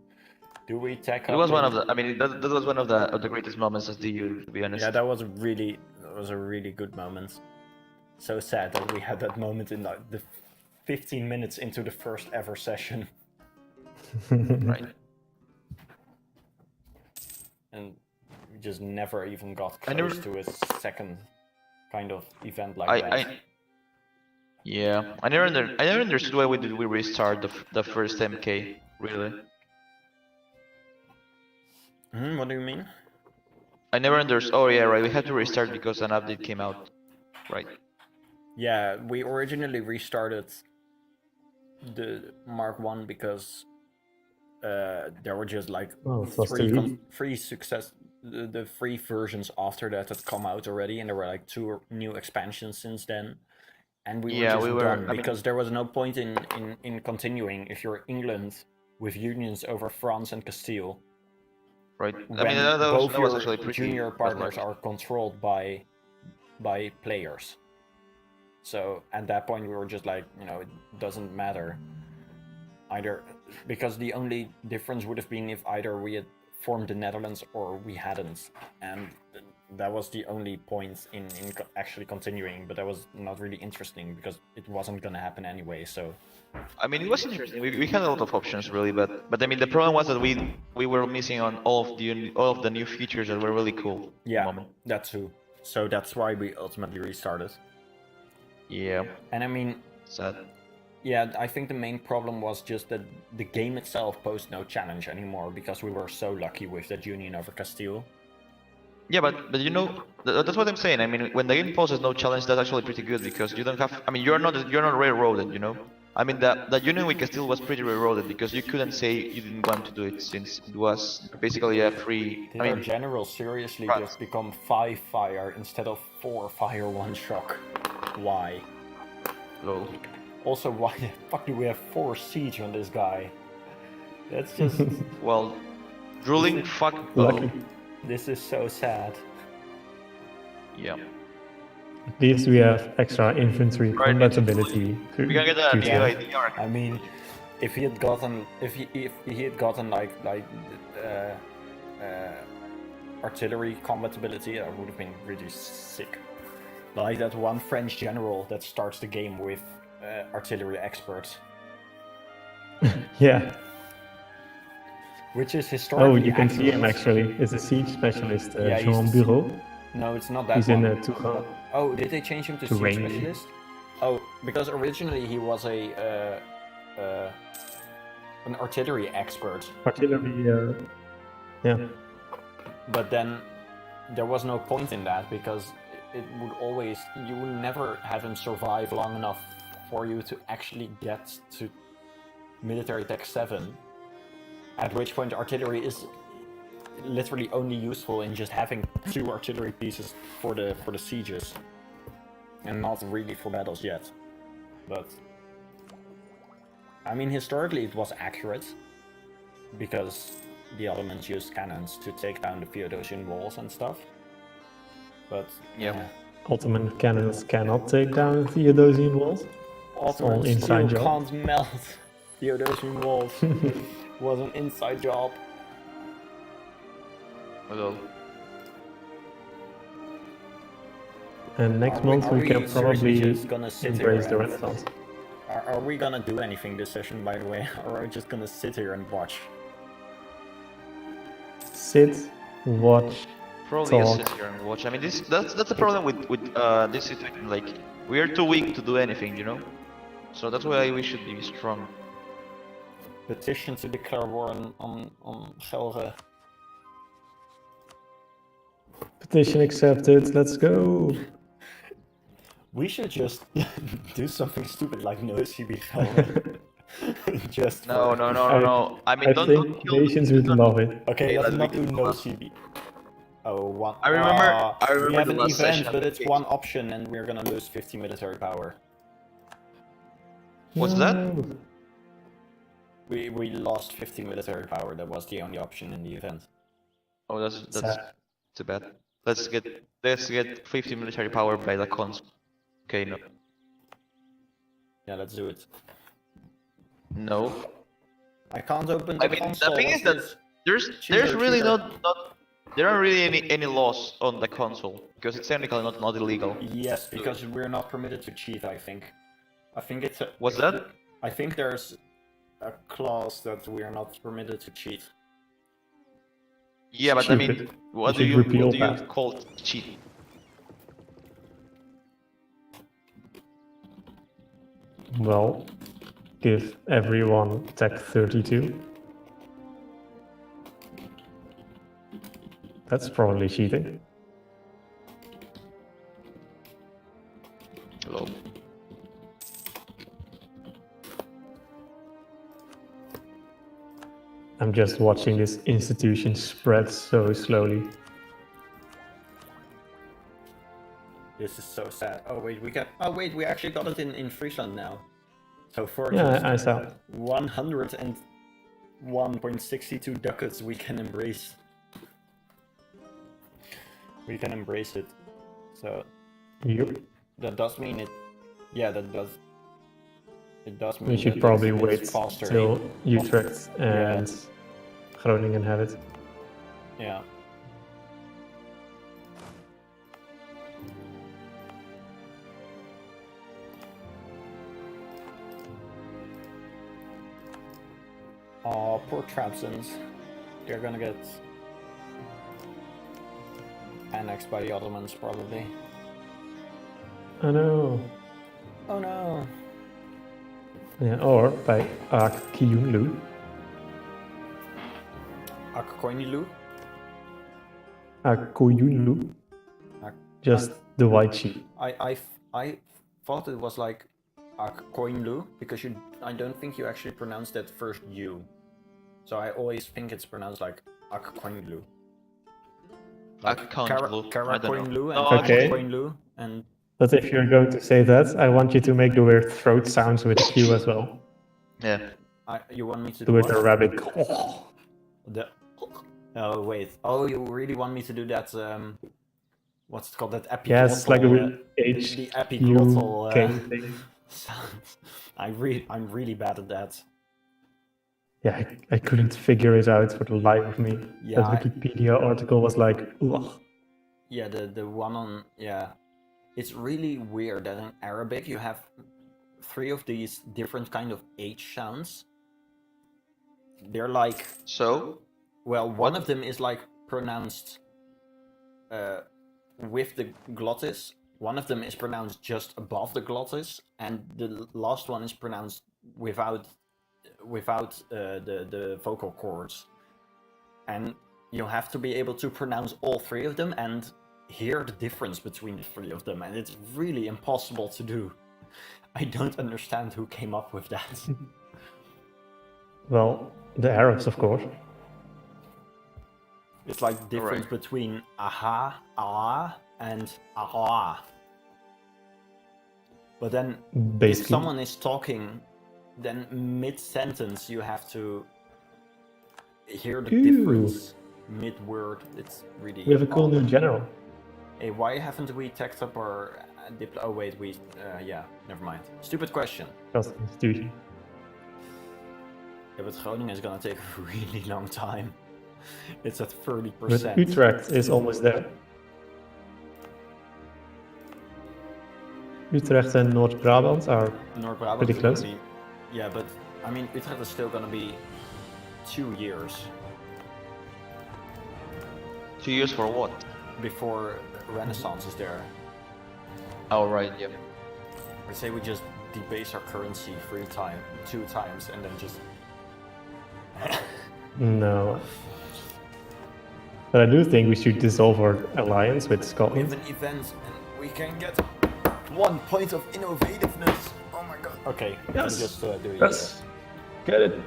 [SPEAKER 3] Do we tack
[SPEAKER 1] It
[SPEAKER 3] up
[SPEAKER 1] was one
[SPEAKER 3] in-
[SPEAKER 1] of the. I mean, that was one of the greatest moments as DU, to be honest.
[SPEAKER 3] Yeah, that was a really good moment. So sad that we had that moment in the 15 minutes into the first ever session,
[SPEAKER 1] Right.
[SPEAKER 3] and we just never even got
[SPEAKER 1] I never-
[SPEAKER 3] close to a second kind of event like
[SPEAKER 1] I
[SPEAKER 3] that.
[SPEAKER 1] yeah. I never understood why we restart the first MK. Really.
[SPEAKER 3] What do you mean?
[SPEAKER 1] I never understood. Oh yeah, right. We had to restart because an update came out. Right.
[SPEAKER 3] Yeah, we originally restarted the Mark 1 because there were just like
[SPEAKER 2] Oh, it was too easy.
[SPEAKER 3] free success the free versions after that had come out already, and there were like 2 new expansions since then, and we
[SPEAKER 1] Yeah,
[SPEAKER 3] were just
[SPEAKER 1] we were-
[SPEAKER 3] done
[SPEAKER 1] I mean-
[SPEAKER 3] because there was no point in continuing if you're England with unions over France and Castile.
[SPEAKER 1] Right.
[SPEAKER 3] When
[SPEAKER 1] I mean, that
[SPEAKER 3] both
[SPEAKER 1] was
[SPEAKER 3] your
[SPEAKER 1] actually pretty.
[SPEAKER 3] junior
[SPEAKER 1] but,
[SPEAKER 3] partners
[SPEAKER 1] like,
[SPEAKER 3] are controlled by players. So at that point we were just like, it doesn't matter. Either because the only difference would have been if either we had formed the Netherlands or we hadn't, and that was the only point in actually continuing. But that was not really interesting because it wasn't gonna happen anyway. So
[SPEAKER 1] I mean, it was interesting. We had a lot of options, really, but I mean, the problem was that we were missing on all of the new features that were really cool. at the
[SPEAKER 3] yeah,
[SPEAKER 1] moment.
[SPEAKER 3] that's who. So that's why we ultimately restarted.
[SPEAKER 1] Yeah.
[SPEAKER 3] And I mean,
[SPEAKER 1] Sad.
[SPEAKER 3] yeah, I think the main problem was just that the game itself posed no challenge anymore because we were so lucky with that union over Castile.
[SPEAKER 1] Yeah, but that's what I'm saying. I mean, when the game poses no challenge, that's actually pretty good because you don't have. I mean, you're not railroaded, you know. I mean, the union with Castile was pretty railroaded because you couldn't say you didn't want to do it since it was basically a free.
[SPEAKER 3] Did
[SPEAKER 1] I
[SPEAKER 3] our
[SPEAKER 1] mean,
[SPEAKER 3] general seriously
[SPEAKER 1] France.
[SPEAKER 3] just become 5 fire instead of 4 fire 1 shock? Why?
[SPEAKER 1] lol.
[SPEAKER 3] Also, why the fuck do we have 4 siege on this guy? That's just...
[SPEAKER 1] Well, drooling fuck.
[SPEAKER 2] Lucky.
[SPEAKER 3] this is so sad.
[SPEAKER 1] Yeah.
[SPEAKER 2] At least we have extra infantry
[SPEAKER 1] Right,
[SPEAKER 2] combat ability.
[SPEAKER 1] We can get a new
[SPEAKER 2] future.
[SPEAKER 1] ID arc.
[SPEAKER 3] I mean, if he had gotten like artillery combat ability, that would have been really sick. Like that one French general that starts the game with artillery experts,
[SPEAKER 2] Yeah.
[SPEAKER 3] which is historically.
[SPEAKER 2] Oh, you can see him
[SPEAKER 3] accurate.
[SPEAKER 2] actually. It's a siege specialist,
[SPEAKER 3] Yeah, he's
[SPEAKER 2] Jean
[SPEAKER 3] the-
[SPEAKER 2] Bureau.
[SPEAKER 3] No, it's not that
[SPEAKER 2] He's
[SPEAKER 3] one.
[SPEAKER 2] in Touraine.
[SPEAKER 3] Oh, did they change him to
[SPEAKER 2] To
[SPEAKER 3] siege
[SPEAKER 2] range.
[SPEAKER 3] specialist? Oh, because originally he was an artillery expert,
[SPEAKER 2] Artillery, yeah.
[SPEAKER 3] but then there was no point in that because it would always, you would never have him survive long enough for you to actually get to military tech 7, at which point artillery is literally only useful in just having 2 artillery pieces for the sieges and not really for battles yet. But I mean, historically it was accurate because the Ottomans used cannons to take down the Theodosian walls and stuff. But
[SPEAKER 1] Yeah.
[SPEAKER 2] Ottoman cannons cannot take down Theodosian walls.
[SPEAKER 3] Ottoman
[SPEAKER 2] all inside
[SPEAKER 3] steel
[SPEAKER 2] job.
[SPEAKER 3] can't melt Theodosian walls. Was an inside job.
[SPEAKER 1] Lol.
[SPEAKER 2] And next
[SPEAKER 3] Are
[SPEAKER 2] month we can
[SPEAKER 3] seriously
[SPEAKER 2] probably
[SPEAKER 3] just gonna sit here
[SPEAKER 2] embrace the
[SPEAKER 3] and-
[SPEAKER 2] Renaissance.
[SPEAKER 3] Are we gonna do anything this session, by the way, or are we just gonna sit here and watch?
[SPEAKER 2] Sit, watch.
[SPEAKER 1] Probably just
[SPEAKER 2] Talk.
[SPEAKER 1] sit here and watch. I mean, that's the problem with this situation. Like, we are too weak to do anything, you know. So that's why we should be strong.
[SPEAKER 3] Petition to declare war on Gelre.
[SPEAKER 2] Petition accepted. Let's go.
[SPEAKER 3] We should just do something stupid like no CB Gelre. Just
[SPEAKER 1] No,
[SPEAKER 3] for-
[SPEAKER 1] no. I mean,
[SPEAKER 2] I
[SPEAKER 1] don't
[SPEAKER 2] think
[SPEAKER 1] kill.
[SPEAKER 2] nations would love it.
[SPEAKER 3] Okay, let's
[SPEAKER 1] let's
[SPEAKER 3] not
[SPEAKER 1] make
[SPEAKER 3] do
[SPEAKER 1] it
[SPEAKER 3] no
[SPEAKER 1] fun.
[SPEAKER 3] CB. Oh, one.
[SPEAKER 1] I remember
[SPEAKER 3] we have
[SPEAKER 1] the
[SPEAKER 3] an
[SPEAKER 1] last
[SPEAKER 3] event,
[SPEAKER 1] session
[SPEAKER 3] but
[SPEAKER 1] of
[SPEAKER 3] it's
[SPEAKER 1] the
[SPEAKER 3] one option, and we're gonna lose 50 military power.
[SPEAKER 1] What's that?
[SPEAKER 2] No.
[SPEAKER 3] We lost 50 military power. That was the only option in the event.
[SPEAKER 1] Oh, that's
[SPEAKER 2] Sad.
[SPEAKER 1] too bad. Let's get 50 military power by the cons. Okay, no.
[SPEAKER 3] Yeah, let's do it.
[SPEAKER 1] No.
[SPEAKER 3] I can't open the
[SPEAKER 1] I mean,
[SPEAKER 3] console.
[SPEAKER 1] the thing is
[SPEAKER 3] What's
[SPEAKER 1] that
[SPEAKER 3] this?
[SPEAKER 1] there's
[SPEAKER 3] Cheater,
[SPEAKER 1] really
[SPEAKER 3] cheater.
[SPEAKER 1] not there aren't really any laws on the console because it's technically not illegal.
[SPEAKER 3] Yes, because we're not permitted to cheat, I think. I think it's a,
[SPEAKER 1] What's that?
[SPEAKER 3] I think there's a clause that we are not permitted to cheat.
[SPEAKER 1] Yeah, but I mean,
[SPEAKER 2] Stupid.
[SPEAKER 1] what
[SPEAKER 2] You
[SPEAKER 1] do
[SPEAKER 2] should
[SPEAKER 1] you
[SPEAKER 2] repeal
[SPEAKER 1] what do you
[SPEAKER 2] that.
[SPEAKER 1] call cheat?
[SPEAKER 2] Well, give everyone tech 32. That's probably cheating.
[SPEAKER 1] Hello.
[SPEAKER 2] I'm just watching this institution spread so slowly.
[SPEAKER 3] This is so sad. Oh wait, we actually got it in Friesland now. So for
[SPEAKER 2] Yeah,
[SPEAKER 3] just
[SPEAKER 2] I saw.
[SPEAKER 3] 101.62 ducats, we can embrace. We can embrace it. So
[SPEAKER 2] Yep.
[SPEAKER 3] that does mean it. Yeah, that does. It does mean
[SPEAKER 2] We should
[SPEAKER 3] that
[SPEAKER 2] probably
[SPEAKER 3] it's
[SPEAKER 2] wait
[SPEAKER 3] faster.
[SPEAKER 2] till Utrecht and Groningen have it.
[SPEAKER 3] Yeah. Oh, poor Trabzons. They're gonna get annexed by the Ottomans, probably.
[SPEAKER 2] Oh no.
[SPEAKER 3] Oh no!
[SPEAKER 2] Yeah, or by Akyunlu.
[SPEAKER 3] Akkoinilu?
[SPEAKER 2] Akoyunlu. Just the white sheep.
[SPEAKER 3] I thought it was like Akkoinlu, because I don't think you actually pronounce that first U. So I always think it's pronounced like Akkoinlu.
[SPEAKER 1] I can't look. I don't know.
[SPEAKER 3] Karakoinlu
[SPEAKER 1] No,
[SPEAKER 3] and
[SPEAKER 2] Okay.
[SPEAKER 3] Akkoinlu and
[SPEAKER 2] But if you're going to say that, I want you to make the weird throat sounds with Q as well.
[SPEAKER 1] Yeah.
[SPEAKER 3] you want me to
[SPEAKER 2] Do
[SPEAKER 3] do
[SPEAKER 2] it a
[SPEAKER 3] what?
[SPEAKER 2] rabbit.
[SPEAKER 3] The oh wait. Oh, you really want me to do that what's it called, that epiglottal?
[SPEAKER 2] Yeah, it's like a weird
[SPEAKER 3] the epiglottal
[SPEAKER 2] HQ thing.
[SPEAKER 3] sounds. I'm really bad at that.
[SPEAKER 2] Yeah, I couldn't figure it out for the life of me.
[SPEAKER 3] Yeah,
[SPEAKER 2] That Wikipedia article was like, ugh.
[SPEAKER 3] Yeah, the one on, yeah. It's really weird that in Arabic you have 3 of these different kind of H sounds. They're like,
[SPEAKER 1] So,
[SPEAKER 3] well, one of them is like pronounced with the glottis. One of them is pronounced just above the glottis, and the last one is pronounced without the vocal cords. And you have to be able to pronounce all 3 of them and hear the difference between the 3 of them, and it's really impossible to do. I don't understand who came up with that.
[SPEAKER 2] Well, the Arabs, of course.
[SPEAKER 3] It's like difference
[SPEAKER 1] Right.
[SPEAKER 3] between aha, ah, and aha. But then if
[SPEAKER 2] Basically.
[SPEAKER 3] someone is talking, then mid-sentence you have to hear the
[SPEAKER 2] Ooh.
[SPEAKER 3] difference mid-word. It's really
[SPEAKER 2] We have a cool
[SPEAKER 3] odd.
[SPEAKER 2] new general.
[SPEAKER 3] Hey, why haven't we teched up our oh wait, yeah, never mind. Stupid question.
[SPEAKER 2] Just institution.
[SPEAKER 3] Yeah, but Groningen is gonna take a really long time. It's at 30%.
[SPEAKER 2] But Utrecht is almost there. Utrecht and North Brabant are
[SPEAKER 3] North Brabant
[SPEAKER 2] pretty
[SPEAKER 3] is gonna
[SPEAKER 2] close.
[SPEAKER 3] be, yeah, but I mean Utrecht is still gonna be 2 years
[SPEAKER 1] 2 years for what?
[SPEAKER 3] before Renaissance is there.
[SPEAKER 1] Oh, right, yeah.
[SPEAKER 3] I say we just debase our currency 2 times, and then just.
[SPEAKER 2] No. But I do think we should dissolve our alliance with
[SPEAKER 3] We have
[SPEAKER 2] Scotland.
[SPEAKER 3] an event, and we can get 1 point of innovativeness. Oh my god. Okay,
[SPEAKER 2] Yes.
[SPEAKER 3] let's just do it.
[SPEAKER 2] Yes. Get it.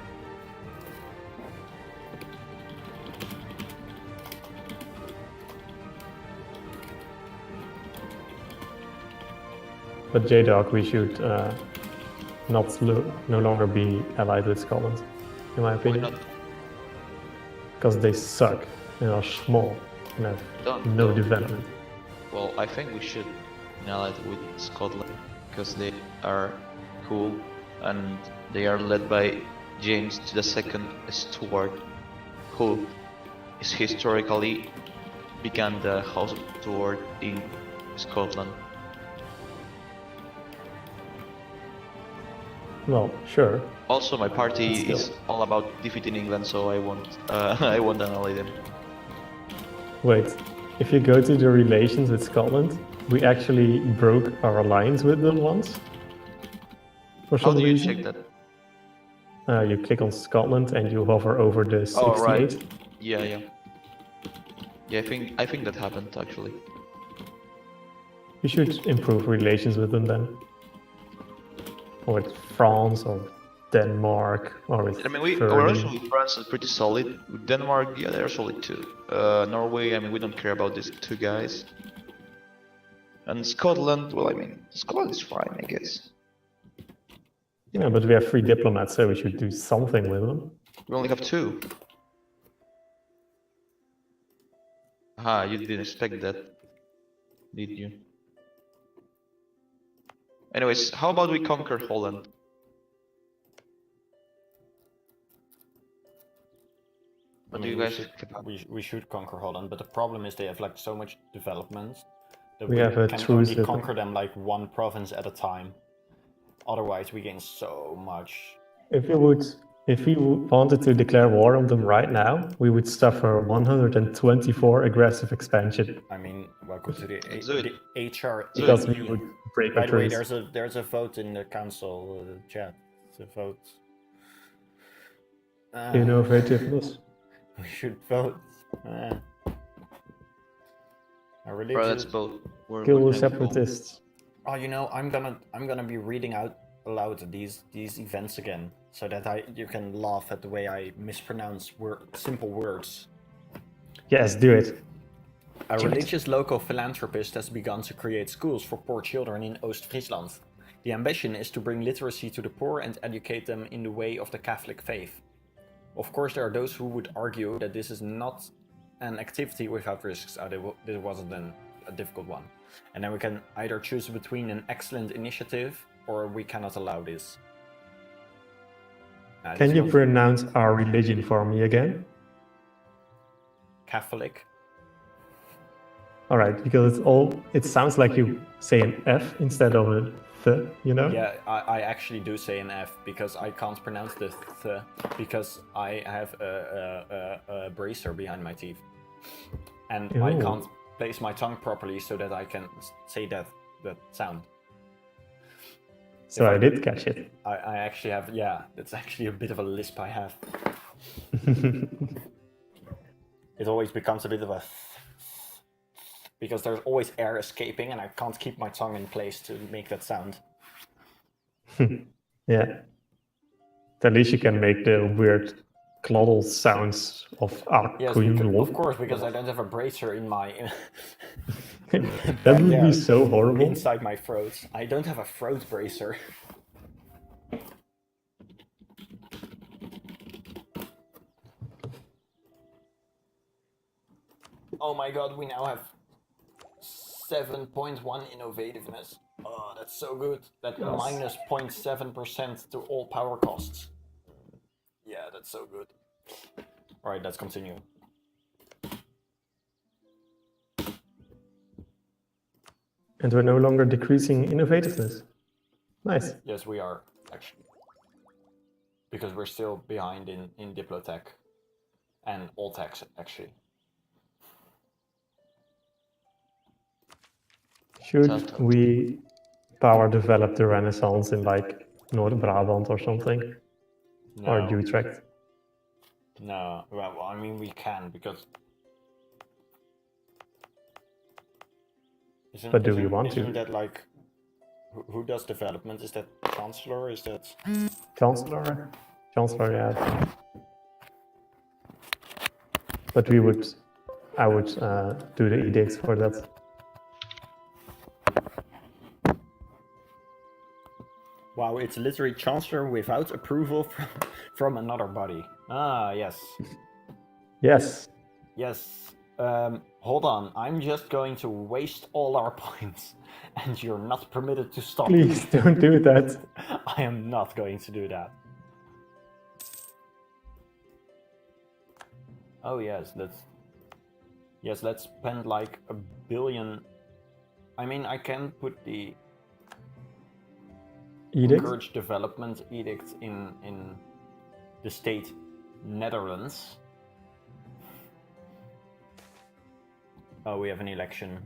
[SPEAKER 2] But J-Dog, we should no longer be allied with Scotland, in my
[SPEAKER 1] Why
[SPEAKER 2] opinion.
[SPEAKER 1] not?
[SPEAKER 2] Because they suck and are small and have
[SPEAKER 1] Don't-
[SPEAKER 2] no
[SPEAKER 1] don't.
[SPEAKER 2] development.
[SPEAKER 1] Well, I think we should ally with Scotland because they are cool and they are led by James II Stuart, who is historically began the House of Stuart in Scotland.
[SPEAKER 2] Well, sure.
[SPEAKER 1] Also, my party
[SPEAKER 2] Still.
[SPEAKER 1] is all about defeating England, so I won't I won't annihilate them.
[SPEAKER 2] Wait, if you go to the relations with Scotland, we actually broke our alliance with them once. For
[SPEAKER 1] How
[SPEAKER 2] some
[SPEAKER 1] do you
[SPEAKER 2] reason.
[SPEAKER 1] check that?
[SPEAKER 2] You click on Scotland and you hover over the 68.
[SPEAKER 1] Oh right. Yeah, yeah. Yeah, I think that happened actually.
[SPEAKER 2] You should improve relations with them then. Or with France or Denmark or with
[SPEAKER 1] I mean, our
[SPEAKER 2] Germany.
[SPEAKER 1] relation with France is pretty solid. With Denmark, yeah, they're solid too. Norway, I mean, we don't care about these two guys. And Scotland, well, I mean, Scotland is fine, I guess.
[SPEAKER 2] Yeah, but we have 3 diplomats, so we should do something with them.
[SPEAKER 1] We only have 2. Aha, you didn't expect that, did you? Anyways, how about we conquer Holland? What do you guys think about?
[SPEAKER 3] We should conquer Holland, but the problem is they have like so much development that
[SPEAKER 2] We
[SPEAKER 3] we
[SPEAKER 2] have a
[SPEAKER 3] can
[SPEAKER 2] truce
[SPEAKER 3] only
[SPEAKER 2] with them.
[SPEAKER 3] conquer them like one province at a time. Otherwise, we gain so much.
[SPEAKER 2] If we wanted to declare war on them right now, we would suffer 124 aggressive expansion.
[SPEAKER 3] I mean, welcome to the,
[SPEAKER 1] Let's do it.
[SPEAKER 3] HR.
[SPEAKER 2] Because we would break
[SPEAKER 3] By
[SPEAKER 2] our
[SPEAKER 3] the way,
[SPEAKER 2] truce.
[SPEAKER 3] there's a vote in the council chat. It's a vote.
[SPEAKER 2] Innovativeness.
[SPEAKER 3] We should vote. Our
[SPEAKER 1] Bro,
[SPEAKER 3] religion.
[SPEAKER 1] let's vote.
[SPEAKER 2] Kill
[SPEAKER 1] We're
[SPEAKER 2] the separatists.
[SPEAKER 3] Oh, you know, I'm gonna be reading out aloud these events again, so that you can laugh at the way I mispronounce simple words.
[SPEAKER 2] Yes, do it.
[SPEAKER 3] A
[SPEAKER 2] Do it.
[SPEAKER 3] religious local philanthropist has begun to create schools for poor children in Oost-Friesland. The ambition is to bring literacy to the poor and educate them in the way of the Catholic faith. Of course, there are those who would argue that this is not an activity without risks. This wasn't a difficult one. And then we can either choose between an excellent initiative or we cannot allow this.
[SPEAKER 2] Can you pronounce our religion for me again?
[SPEAKER 3] Catholic?
[SPEAKER 2] Alright, because it sounds like you say an F instead of a th, you know?
[SPEAKER 3] Yeah, I actually do say an F because I can't pronounce the th because I have a bracer behind my teeth. And I
[SPEAKER 2] Ew.
[SPEAKER 3] can't place my tongue properly so that I can say that sound.
[SPEAKER 2] So I did catch it.
[SPEAKER 3] I actually have, yeah, that's actually a bit of a lisp I have. It always becomes a bit of a because there's always air escaping and I can't keep my tongue in place to make that sound.
[SPEAKER 2] Yeah. At least you can make the weird cloddle sounds of
[SPEAKER 3] Yes, of course, because I don't have a bracer in my
[SPEAKER 2] That would
[SPEAKER 3] Yeah,
[SPEAKER 2] be so horrible.
[SPEAKER 3] inside my throat. I don't have a throat bracer. Oh my god, we now have 7.1 innovativeness. Oh, that's so good. That
[SPEAKER 2] Yes.
[SPEAKER 3] minus 0.7% to all power costs. Yeah, that's so good. Alright, let's continue.
[SPEAKER 2] And we're no longer decreasing innovativeness. Nice.
[SPEAKER 3] Yes, we are, actually. Because we're still behind in Diplotech. And all techs, actually.
[SPEAKER 2] Should we power develop the Renaissance in like North Brabant or something? Or
[SPEAKER 3] No,
[SPEAKER 2] Utrecht?
[SPEAKER 3] no. Well, I mean, we can, because...
[SPEAKER 2] But do we want to?
[SPEAKER 3] Isn't that like... Who does development? Is that Chancellor? Is that...
[SPEAKER 2] Chancellor? Chancellor, yeah. But I would do the edicts for that.
[SPEAKER 3] Wow, it's literally Chancellor without approval from another body. Ah, yes.
[SPEAKER 2] Yes.
[SPEAKER 3] Yes. Hold on, I'm just going to waste all our points. And you're not permitted to stop.
[SPEAKER 2] Please don't do that.
[SPEAKER 3] I am not going to do that. Oh yes, let's spend like 1 billion. I mean, I can put the
[SPEAKER 2] Edict?
[SPEAKER 3] encourage development edict in the state Netherlands. Oh, we have an election.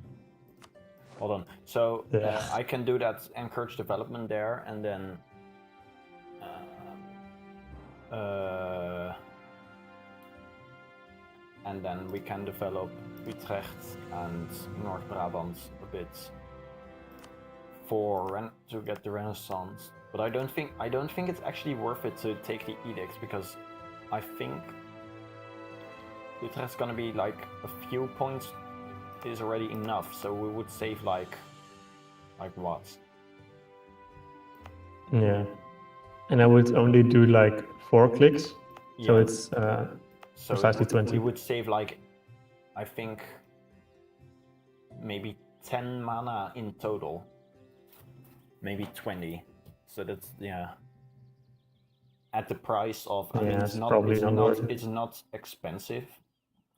[SPEAKER 3] Hold on. So
[SPEAKER 2] Yeah.
[SPEAKER 3] I can do that, encourage development there, and then we can develop Utrecht and North Brabant a bit to get the Renaissance. But I don't think it's actually worth it to take the edicts, because I think Utrecht's gonna be like a few points is already enough, so we would save like what?
[SPEAKER 2] Yeah. And I would only do like 4 clicks. So
[SPEAKER 3] Yeah.
[SPEAKER 2] it's
[SPEAKER 3] So
[SPEAKER 2] precisely 20.
[SPEAKER 3] we would save like, I think, maybe 10 mana in total. Maybe 20. So that's, yeah. At the price of, I mean,
[SPEAKER 2] it's probably not worth it.
[SPEAKER 3] it's not expensive.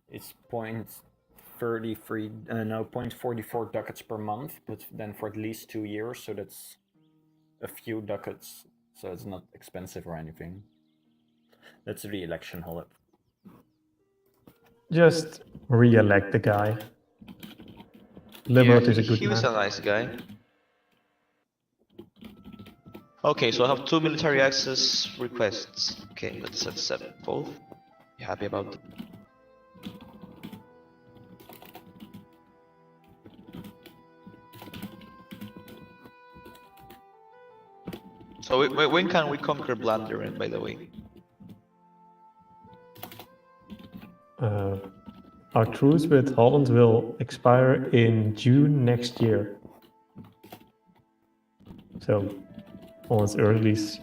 [SPEAKER 3] It's 0.44 ducats per month, but then for at least 2 years, so that's a few ducats, so it's not expensive or anything. That's the election, hold up.
[SPEAKER 2] Just re-elect the guy. Liberal is a good
[SPEAKER 1] he was
[SPEAKER 2] man.
[SPEAKER 1] a nice guy. Okay, so I have 2 military access requests. Okay, let's accept both. You happy about that? So when can we conquer Blanderen, by the way?
[SPEAKER 2] Our truce with Holland will expire in June next year. So, on its earliest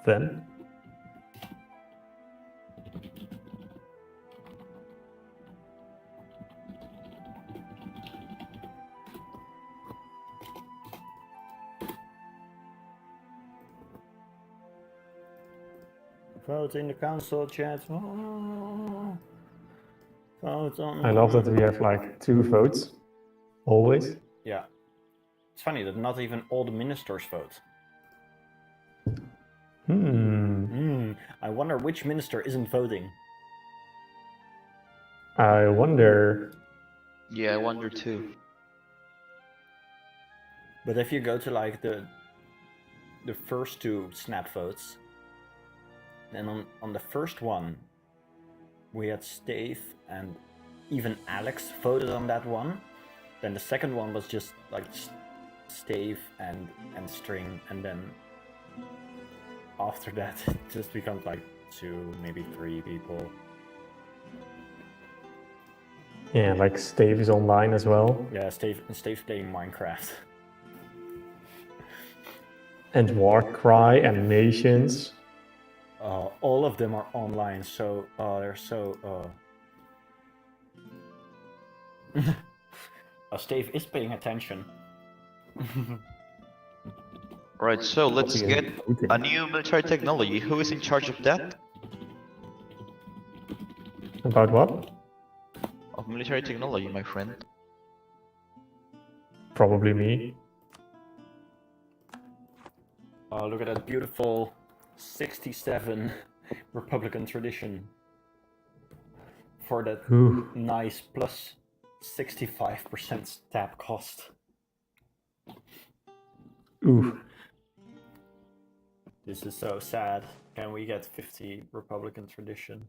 [SPEAKER 2] then.
[SPEAKER 3] Vote in the council chat. Oh. Vote on.
[SPEAKER 2] I love that we have like 2 votes, always.
[SPEAKER 3] Yeah. It's funny that not even all the ministers vote. I wonder which minister isn't voting.
[SPEAKER 2] I wonder.
[SPEAKER 1] Yeah, I wonder too.
[SPEAKER 3] But if you go to like the first 2 snap votes, then on the first one, we had Stave and even Alex voted on that one. Then the second one was just like Stave and String, and then after that it just becomes like 2, maybe 3 people.
[SPEAKER 2] Yeah, like Stave is online as well.
[SPEAKER 3] Yeah, Stave's playing Minecraft.
[SPEAKER 2] And Warcry and Nations.
[SPEAKER 3] All of them are online, so they're so. Stave is paying attention.
[SPEAKER 1] Right, so let's get a new military technology. Who is in charge of that?
[SPEAKER 2] About what?
[SPEAKER 1] Of military technology, my friend.
[SPEAKER 2] Probably me.
[SPEAKER 3] Oh, look at that beautiful 67 Republican tradition. For that nice plus 65% stab cost.
[SPEAKER 2] Ooh.
[SPEAKER 3] This is so sad. Can we get 50 Republican tradition?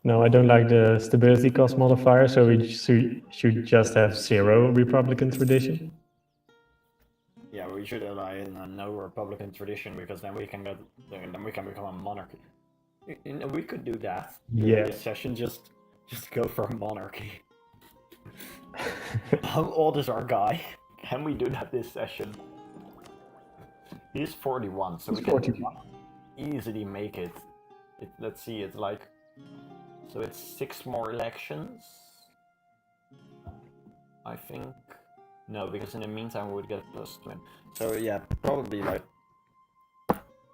[SPEAKER 2] No, I don't like the stability cost modifier, so we should just have 0 Republican tradition.
[SPEAKER 3] Yeah, we should rely on no Republican tradition, because then we can become a monarchy. We could do that.
[SPEAKER 2] Yeah.
[SPEAKER 3] This session, just go for a monarchy. How old is our guy? Can we do that this session? He's 41, so we can easily make it. Let's see, it's like, so it's 6 more elections, I think. No, because in the meantime we would get plus 20. So yeah, probably like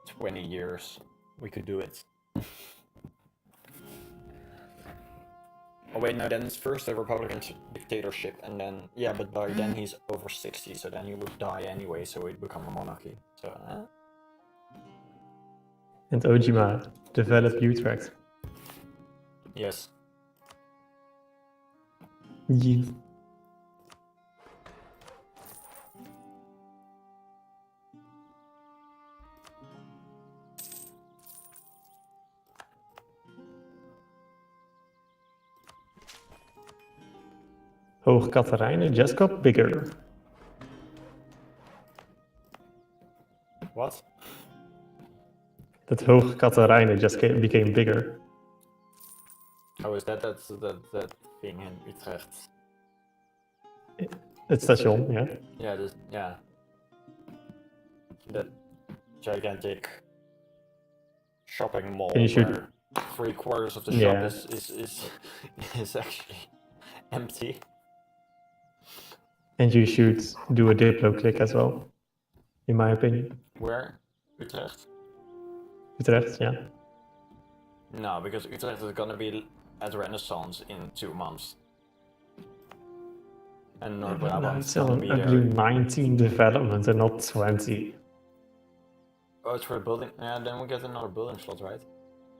[SPEAKER 3] 20 years we could do it. Oh wait, no, then it's first a Republican dictatorship, and then, yeah, but by then he's over 60, so then he would die anyway, so he'd become a monarchy. So,
[SPEAKER 2] And Ojima developed Utrecht.
[SPEAKER 3] yes.
[SPEAKER 2] Yes. Hoog Catharijnen just got bigger.
[SPEAKER 3] What?
[SPEAKER 2] That Hoog Catharijnen just became bigger.
[SPEAKER 3] Oh, is that thing in Utrecht?
[SPEAKER 2] Het station, yeah.
[SPEAKER 3] Yeah, yeah. That gigantic shopping mall
[SPEAKER 2] And you should-
[SPEAKER 3] where 3/4 of the
[SPEAKER 2] Yeah.
[SPEAKER 3] shop is actually empty.
[SPEAKER 2] And you should do a Diplo click as well, in my opinion.
[SPEAKER 3] Where? Utrecht?
[SPEAKER 2] Utrecht, yeah.
[SPEAKER 3] No, because Utrecht is gonna be at Renaissance in 2 months. And North Brabant
[SPEAKER 2] It's
[SPEAKER 3] is gonna
[SPEAKER 2] on
[SPEAKER 3] be
[SPEAKER 2] a
[SPEAKER 3] there.
[SPEAKER 2] blue 19 development and not 20.
[SPEAKER 3] Oh, it's for a building. Yeah, then we get another building slot, right?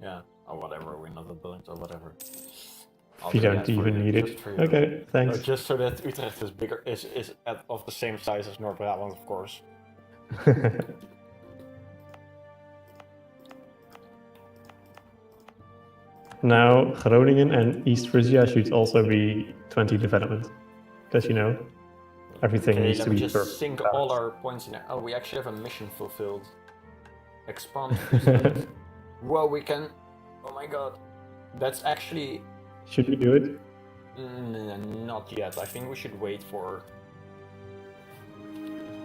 [SPEAKER 3] Yeah. Or whatever, we another building or whatever. I'll
[SPEAKER 2] You
[SPEAKER 3] do
[SPEAKER 2] don't
[SPEAKER 3] that for
[SPEAKER 2] even
[SPEAKER 3] you,
[SPEAKER 2] need
[SPEAKER 3] just
[SPEAKER 2] it.
[SPEAKER 3] for you.
[SPEAKER 2] Okay,
[SPEAKER 3] Oh,
[SPEAKER 2] thanks.
[SPEAKER 3] just so that Utrecht is bigger, is of the same size as North Brabant, of course.
[SPEAKER 2] Now, Groningen and East Frisia should also be 20 development. Because, you know, everything
[SPEAKER 3] Okay,
[SPEAKER 2] needs
[SPEAKER 3] let
[SPEAKER 2] to
[SPEAKER 3] me
[SPEAKER 2] be
[SPEAKER 3] just
[SPEAKER 2] perfect.
[SPEAKER 3] sink all our points in there. Oh, we actually have a mission fulfilled. Expand Friesland. Whoa, we can... Oh my god. That's actually...
[SPEAKER 2] Should we do it?
[SPEAKER 3] Not yet. I think we should wait for...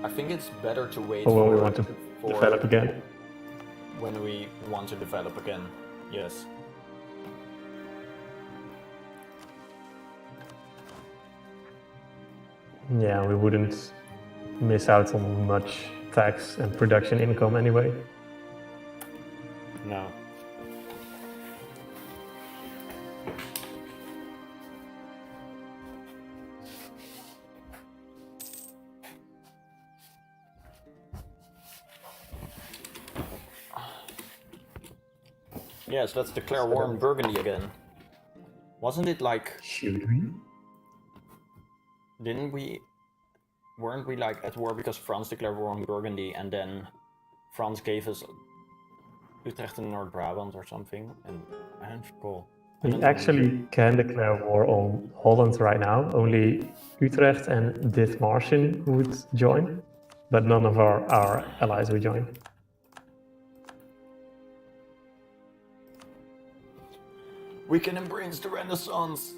[SPEAKER 3] I think it's better to wait
[SPEAKER 2] Or
[SPEAKER 3] for...
[SPEAKER 2] will we want to develop again?
[SPEAKER 3] When we want to develop again. Yes.
[SPEAKER 2] Yeah, we wouldn't miss out on much tax and production income anyway.
[SPEAKER 3] No. Yes, let's declare war on Burgundy again. Wasn't it like...
[SPEAKER 2] Should we?
[SPEAKER 3] Didn't we... Weren't we like at war because France declared war on Burgundy and then France gave us Utrecht and North Brabant or something? And I don't recall.
[SPEAKER 2] We actually can declare war on Holland right now. Only Utrecht and Dithmarschen would join, but none of our allies would join.
[SPEAKER 3] We can embrace the Renaissance!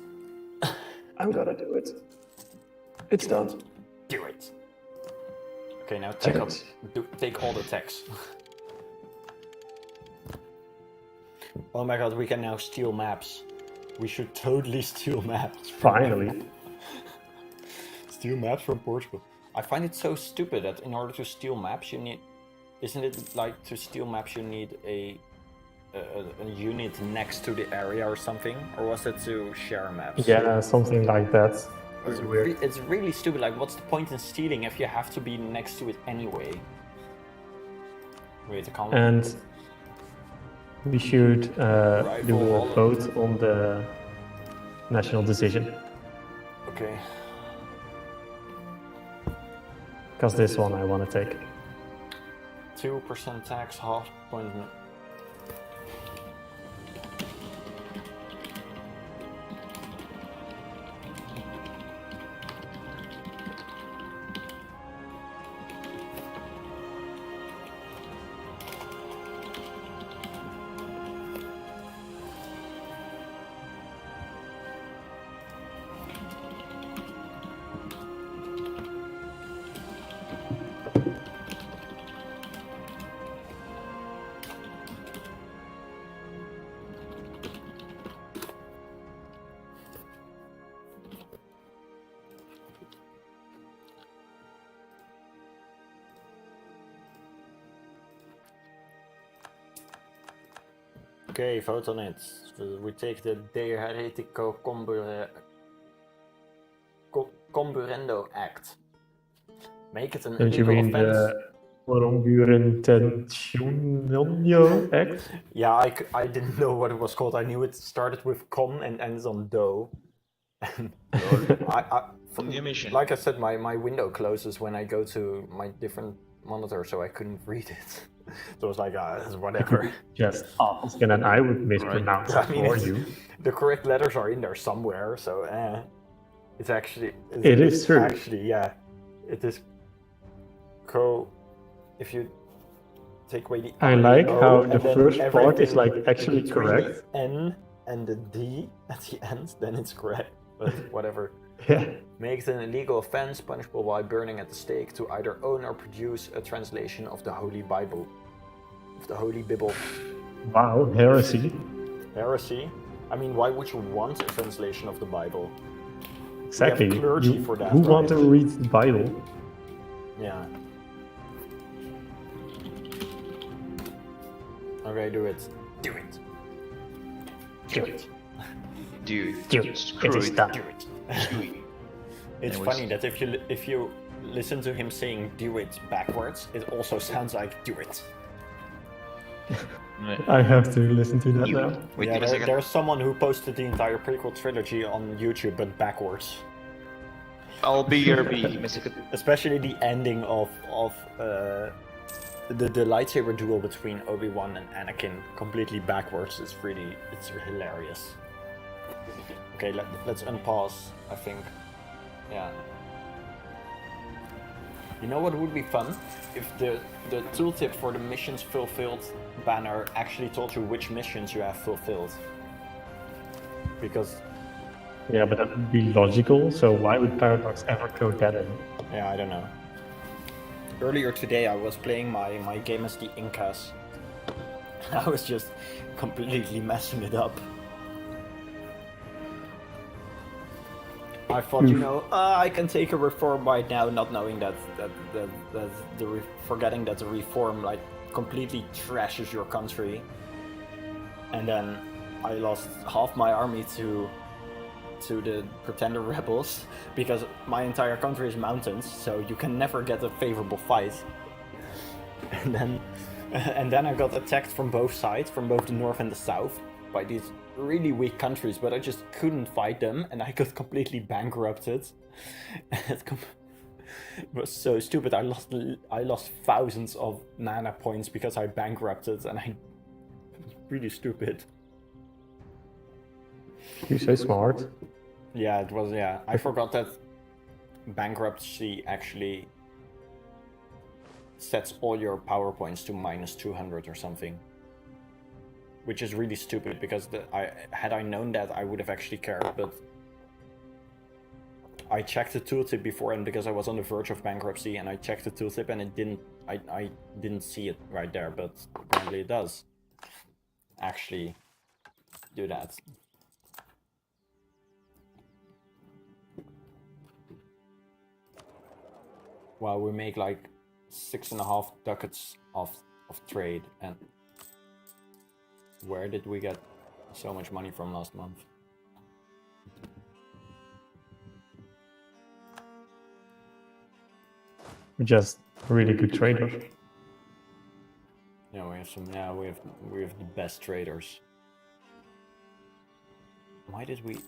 [SPEAKER 2] I'm gonna do it. It's done.
[SPEAKER 3] Do it! Okay, now take up, take all the tax. Oh my god, we can now steal maps. We should totally steal maps.
[SPEAKER 2] Finally.
[SPEAKER 3] Steal maps from Portugal. I find it so stupid that in order to steal maps you need... Isn't it like to steal maps you need a unit next to the area or something? Or was it to share maps?
[SPEAKER 2] Yeah, something like that.
[SPEAKER 3] It's, it's really stupid, like what's the point in stealing if you have to be next to it anyway? Wait, I can't...
[SPEAKER 2] And we should do a
[SPEAKER 3] Holland.
[SPEAKER 2] vote on the national decision.
[SPEAKER 3] Okay.
[SPEAKER 2] Because this one I want to take.
[SPEAKER 3] 2% tax, half point... Okay, vote on it. We take the De Heretico Comburendo Act. Make it an
[SPEAKER 2] Don't you
[SPEAKER 3] illegal
[SPEAKER 2] mean
[SPEAKER 3] offense.
[SPEAKER 2] the Conburententionio Act?
[SPEAKER 3] Yeah, I didn't know what it was called. I knew it started with con and ends on do. And
[SPEAKER 1] New mission.
[SPEAKER 3] like I said, my window closes when I go to my different monitor, so I couldn't read it. So I was like, whatever.
[SPEAKER 2] Just ask, and then I would mispronounce it for you.
[SPEAKER 3] The correct letters are in there somewhere, so it's actually...
[SPEAKER 2] It is true.
[SPEAKER 3] Actually, yeah. It is... If you take away the
[SPEAKER 2] I like
[SPEAKER 3] O,
[SPEAKER 2] how
[SPEAKER 3] and
[SPEAKER 2] the
[SPEAKER 3] then
[SPEAKER 2] first part is
[SPEAKER 3] everything
[SPEAKER 2] like actually
[SPEAKER 3] between
[SPEAKER 2] correct.
[SPEAKER 3] the N and the D at the end, then it's correct. But whatever.
[SPEAKER 2] Yeah.
[SPEAKER 3] Makes an illegal offense punishable by burning at the stake to either own or produce a translation of the Holy Bible. Of the Holy Bible.
[SPEAKER 2] Wow, heresy.
[SPEAKER 3] Heresy? I mean, why would you want a translation of the Bible?
[SPEAKER 2] Exactly.
[SPEAKER 3] We have clergy for that,
[SPEAKER 2] Who want
[SPEAKER 3] right?
[SPEAKER 2] to read the Bible?
[SPEAKER 3] Yeah. Okay, do it. Do it.
[SPEAKER 2] Do it.
[SPEAKER 1] Dude,
[SPEAKER 2] Do it.
[SPEAKER 1] screw
[SPEAKER 2] It is
[SPEAKER 1] it.
[SPEAKER 2] done.
[SPEAKER 3] Do it.
[SPEAKER 1] Screw it.
[SPEAKER 3] It's
[SPEAKER 1] Anyways.
[SPEAKER 3] funny that if you listen to him saying "do it" backwards, it also sounds like "do it."
[SPEAKER 2] I have to listen to that now.
[SPEAKER 1] Wait,
[SPEAKER 3] Yeah,
[SPEAKER 1] give a second.
[SPEAKER 3] there's someone who posted the entire prequel trilogy on YouTube, but backwards.
[SPEAKER 1] I'll be your B. Give me a second.
[SPEAKER 3] Especially the ending of the lightsaber duel between Obi-Wan and Anakin, completely backwards. It's hilarious. Okay, let's unpause, I think. Yeah. You know what would be fun? If the tooltip for the missions fulfilled banner actually told you which missions you have fulfilled. Because,
[SPEAKER 2] Yeah, but that would be logical, so why would Paradox ever code that in?
[SPEAKER 3] yeah, I don't know. Earlier today I was playing my game as the Incas. I was just completely messing it up. I thought, I can take a reform right now, not knowing that forgetting that the reform like completely trashes your country. And then I lost half my army to the pretender rebels because my entire country is mountains, so you can never get a favorable fight. And then I got attacked from both sides, from both the north and the south, by these really weak countries, but I just couldn't fight them, and I got completely bankrupted. It was so stupid. I lost thousands of mana points because I bankrupted, and it was really stupid.
[SPEAKER 2] You're so smart.
[SPEAKER 3] Yeah, it was. Yeah, I forgot that bankruptcy actually sets all your power points to -200 or something. Which is really stupid because had I known that, I would have actually cared, but I checked the tooltip beforehand because I was on the verge of bankruptcy, and I checked the tooltip and it didn't. I didn't see it right there, but apparently it does actually do that. Well, we make like 6.5 ducats of trade, and where did we get so much money from last month?
[SPEAKER 2] We're just really good traders.
[SPEAKER 3] Yeah, we have some. Yeah, we have the best traders. Why did we?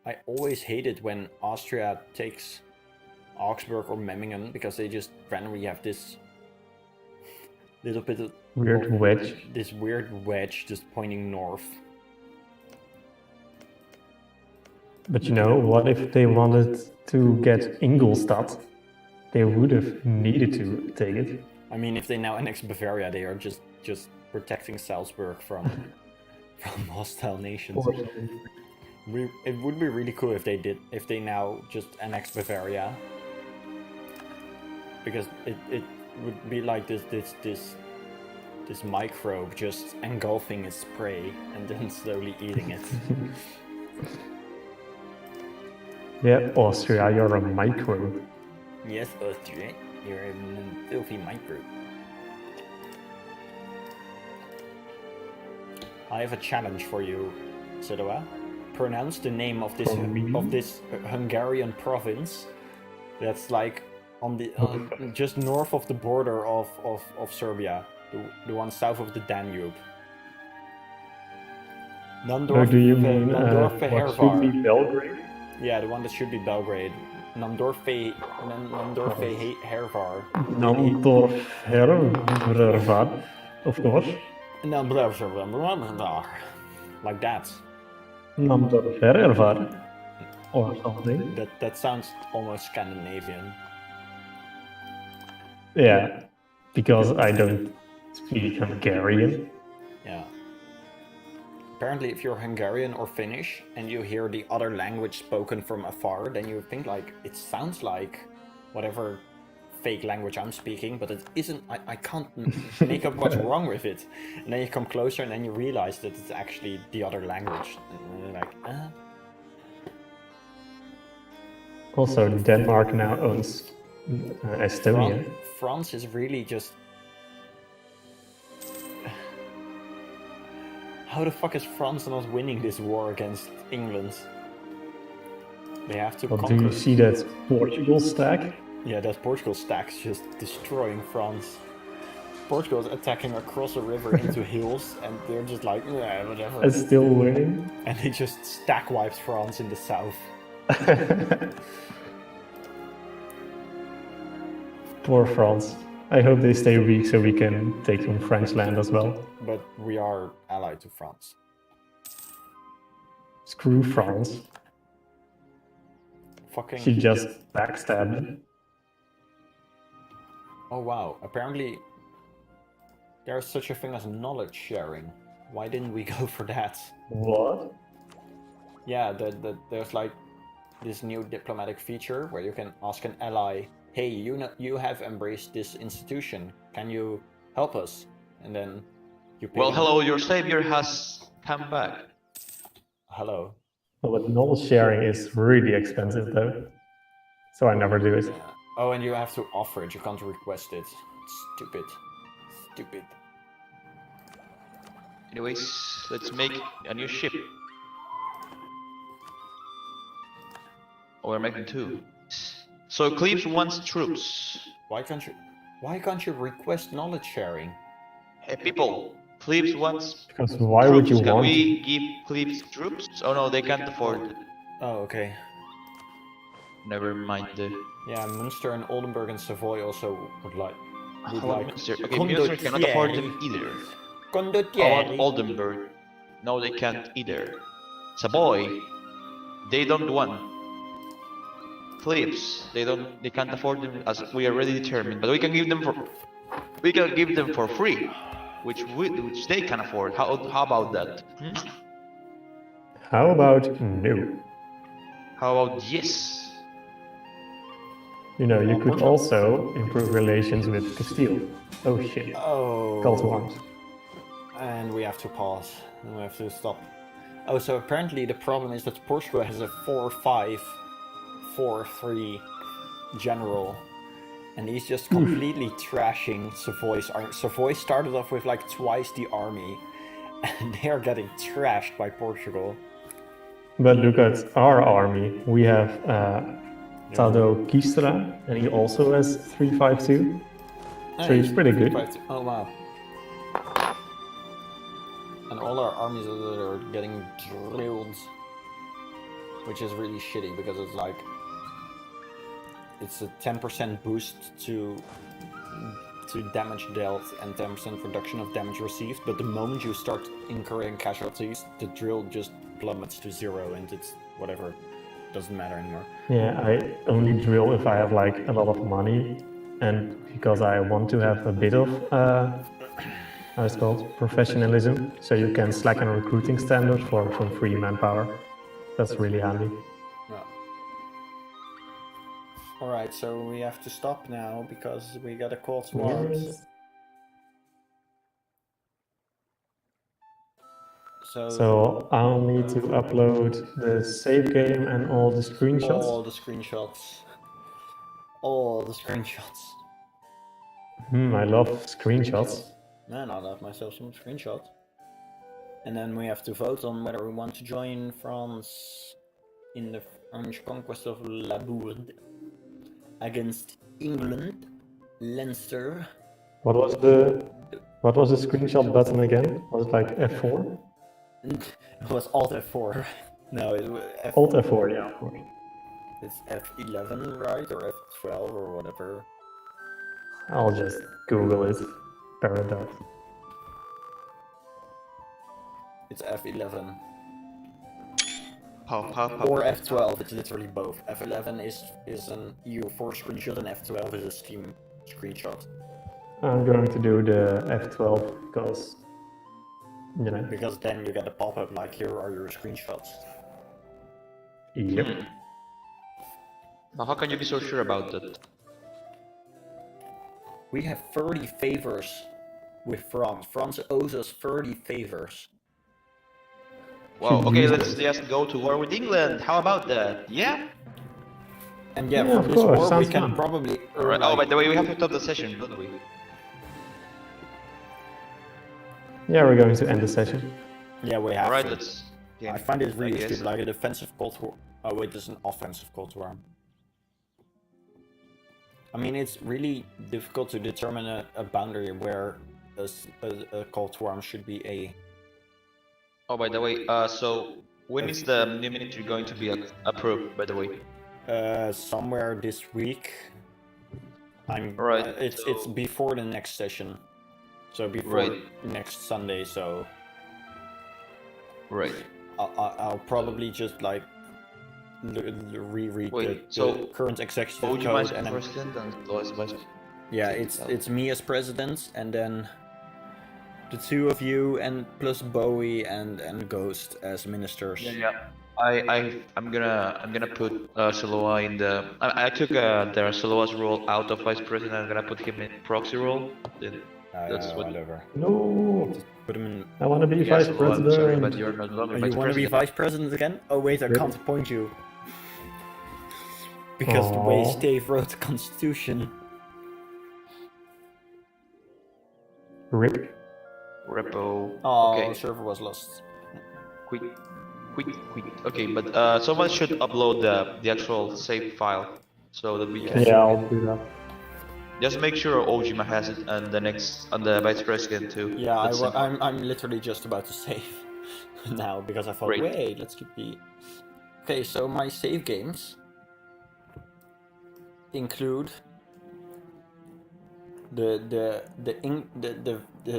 [SPEAKER 3] I always hated when Austria takes Augsburg or Memmingen because they just randomly have this little bit of
[SPEAKER 2] Weird wedge.
[SPEAKER 3] This weird wedge just pointing north.
[SPEAKER 2] But what if they wanted to get Ingolstadt? They would have needed to take it.
[SPEAKER 3] I mean, if they now annex Bavaria, they are just protecting Salzburg from hostile nations. It would be really cool if they now just annex Bavaria, because it would be like this microbe just engulfing its prey and then slowly eating it.
[SPEAKER 2] Yeah, Austria, you're a micro.
[SPEAKER 3] Yes, Austria, you're a filthy micro. I have a challenge for you, Sedoa. Pronounce the name of this
[SPEAKER 2] For me?
[SPEAKER 3] Hungarian province that's like on the just north of the border of Serbia, the one south of the Danube.
[SPEAKER 2] Or do you mean
[SPEAKER 3] Nandorfe
[SPEAKER 2] what should be
[SPEAKER 3] Hervar.
[SPEAKER 2] Belgrade?
[SPEAKER 3] Yeah, the one that should be Belgrade. Nandorfe Hervar.
[SPEAKER 2] Namdorf Hervar, of course.
[SPEAKER 3] Like that.
[SPEAKER 2] Namdorf Hervar, or something.
[SPEAKER 3] That sounds almost Scandinavian.
[SPEAKER 2] Yeah, because I don't speak Hungarian.
[SPEAKER 3] Yeah. Apparently, if you're Hungarian or Finnish and you hear the other language spoken from afar, then you think like it sounds like whatever fake language I'm speaking, but it isn't. I can't make up what's wrong with it. And then you come closer and then you realize that it's actually the other language. And you're like,
[SPEAKER 2] Also, Denmark now owns Estonia.
[SPEAKER 3] France is really just. How the fuck is France not winning this war against England? They have to
[SPEAKER 2] Well,
[SPEAKER 3] conquer.
[SPEAKER 2] do you see that Portugal stack?
[SPEAKER 3] Yeah, that Portugal stack's just destroying France. Portugal is attacking across a river into hills, and they're just like, yeah, whatever.
[SPEAKER 2] It's still winning.
[SPEAKER 3] And they just stack wipes France in the south.
[SPEAKER 2] Poor France. I hope they stay weak so we can take some French land as well.
[SPEAKER 3] But we are allied to France.
[SPEAKER 2] Screw France.
[SPEAKER 3] Fucking.
[SPEAKER 2] She just backstabbed.
[SPEAKER 3] Oh wow, apparently there's such a thing as knowledge sharing. Why didn't we go for that?
[SPEAKER 2] What?
[SPEAKER 3] Yeah, there's like this new diplomatic feature where you can ask an ally, hey, you have embraced this institution, can you help us? And then you pay
[SPEAKER 1] Well,
[SPEAKER 3] them.
[SPEAKER 1] hello, your savior has come back.
[SPEAKER 3] Hello.
[SPEAKER 2] Well, but knowledge sharing is really expensive though. So I never do it.
[SPEAKER 3] Yeah. Oh, and you have to offer it, you can't request it. Stupid. Stupid.
[SPEAKER 1] Anyways, let's make a new ship. Oh, we're making two. So Cleves wants troops.
[SPEAKER 3] Why can't you request knowledge sharing?
[SPEAKER 1] Hey people, Cleves wants
[SPEAKER 2] Because why
[SPEAKER 1] troops.
[SPEAKER 2] would you
[SPEAKER 1] Can
[SPEAKER 2] want
[SPEAKER 1] we give Cleves troops? Oh no, they can't afford it.
[SPEAKER 3] Oh, okay.
[SPEAKER 1] Never mind the...
[SPEAKER 3] Yeah, Munster and Oldenburg and Savoy also would like.
[SPEAKER 1] How about Munster? Okay, Munster cannot afford them either. How about Oldenburg? No, they can't either. Savoy, they don't want. Cleves, they can't afford them as we already determined, but we can give them for free, which they can afford. How about that?
[SPEAKER 2] How about no?
[SPEAKER 1] How about yes?
[SPEAKER 2] You know, you could also improve relations with Castile. Oh shit.
[SPEAKER 3] Oh.
[SPEAKER 2] Call to arms.
[SPEAKER 3] And we have to pause. And we have to stop. Oh, so apparently the problem is that Portugal has a 4-5, 4-3 general. And he's just completely trashing Savoy's army. Savoy started off with like twice the army. And they are getting trashed by Portugal.
[SPEAKER 2] But look at our army. We have Tado Kistra, and he also has 352. So he's pretty good.
[SPEAKER 3] Oh wow. And all our armies are getting drilled. Which is really shitty because it's like... It's a 10% boost to damage dealt and 10% reduction of damage received, but the moment you start incurring casualties, the drill just plummets to 0 and it's whatever. Doesn't matter anymore.
[SPEAKER 2] Yeah, I only drill if I have like a lot of money, and because I want to have a bit of how it's called, professionalism, so you can slacken recruiting standards for some free manpower. That's really handy.
[SPEAKER 3] Yeah. Alright, so we have to stop now because we got a call to arms.
[SPEAKER 2] So I'll need to upload the save game and all the screenshots.
[SPEAKER 3] All the screenshots. All the screenshots.
[SPEAKER 2] I love screenshots.
[SPEAKER 3] Man, I'll have myself some screenshots. And then we have to vote on whether we want to join France in the French conquest of La Bourde against England, Leinster.
[SPEAKER 2] What was the screenshot button again? Was it like F4?
[SPEAKER 3] It was Alt F4. No, it was
[SPEAKER 2] Alt F4, yeah, of course.
[SPEAKER 3] It's F11, right? Or F12 or whatever.
[SPEAKER 2] I'll just Google it. Paradox.
[SPEAKER 3] It's F11.
[SPEAKER 1] How?
[SPEAKER 3] Or F12, it's literally both. F11 is an EU4 screenshot and F12 is a Steam screenshot.
[SPEAKER 2] I'm going to do the F12 because, you know.
[SPEAKER 3] Because then you get a pop-up like, here are your screenshots.
[SPEAKER 2] Yep.
[SPEAKER 1] Now, how can you be so sure about that?
[SPEAKER 3] We have 30 favors with France. France owes us 30 favors.
[SPEAKER 1] Wow, okay, let's just go to war with England. How about that? Yeah?
[SPEAKER 3] And yeah,
[SPEAKER 2] Yeah,
[SPEAKER 3] from
[SPEAKER 2] of
[SPEAKER 3] this
[SPEAKER 2] course,
[SPEAKER 3] war we
[SPEAKER 2] sounds
[SPEAKER 3] can
[SPEAKER 2] fun.
[SPEAKER 3] probably earn
[SPEAKER 1] Alright, oh, by
[SPEAKER 3] like,
[SPEAKER 1] the way, we have to stop the session, don't we?
[SPEAKER 2] Yeah, we're going to end the session.
[SPEAKER 3] yeah, we have
[SPEAKER 1] Alright,
[SPEAKER 3] to.
[SPEAKER 1] let's...
[SPEAKER 3] I find it really
[SPEAKER 1] guess.
[SPEAKER 3] stupid, like a defensive Cold War. Oh wait, there's an offensive Cold War. I mean, it's really difficult to determine a boundary where a Cold War should be a...
[SPEAKER 1] Oh, by the way, so when is the new military going to be approved, by the way?
[SPEAKER 3] somewhere this week.
[SPEAKER 1] Right,
[SPEAKER 3] It's before the next session, so before
[SPEAKER 1] Right.
[SPEAKER 3] next Sunday. So
[SPEAKER 1] Right.
[SPEAKER 3] I'll probably just like reread
[SPEAKER 1] Wait,
[SPEAKER 3] the
[SPEAKER 1] so
[SPEAKER 3] current executive
[SPEAKER 1] Would you
[SPEAKER 3] code,
[SPEAKER 1] mind
[SPEAKER 3] and then,
[SPEAKER 1] president and vice president?
[SPEAKER 3] yeah, it's me as president, and then the two of you, and plus Bowie and Ghost as ministers.
[SPEAKER 1] Yeah. I'm gonna put Soloa in the. I took the Soloa's role out of vice president. I'm gonna put him in proxy role. Then that's what.
[SPEAKER 3] Whatever.
[SPEAKER 2] No,
[SPEAKER 3] Put him in.
[SPEAKER 2] I want to be
[SPEAKER 1] Yeah,
[SPEAKER 2] vice
[SPEAKER 1] Soloa, I'm sorry,
[SPEAKER 2] president.
[SPEAKER 1] but you're not longer
[SPEAKER 3] Oh,
[SPEAKER 1] vice
[SPEAKER 3] you want to be
[SPEAKER 1] president.
[SPEAKER 3] vice president again? Oh wait, I
[SPEAKER 2] Really?
[SPEAKER 3] can't appoint you. Because the way
[SPEAKER 2] Aw.
[SPEAKER 3] Steve wrote the constitution.
[SPEAKER 2] Rip.
[SPEAKER 1] Repo.
[SPEAKER 3] Oh,
[SPEAKER 1] Okay.
[SPEAKER 3] the server was lost.
[SPEAKER 1] Quit. Okay, but someone should upload the actual save file so that we can.
[SPEAKER 2] Yeah, I'll do that.
[SPEAKER 1] Just make sure Ojima has it and the vice president too.
[SPEAKER 3] Yeah,
[SPEAKER 1] That's it.
[SPEAKER 3] I'm literally just about to save now because I thought,
[SPEAKER 1] Great.
[SPEAKER 3] wait, let's keep the. Okay, so my save games include the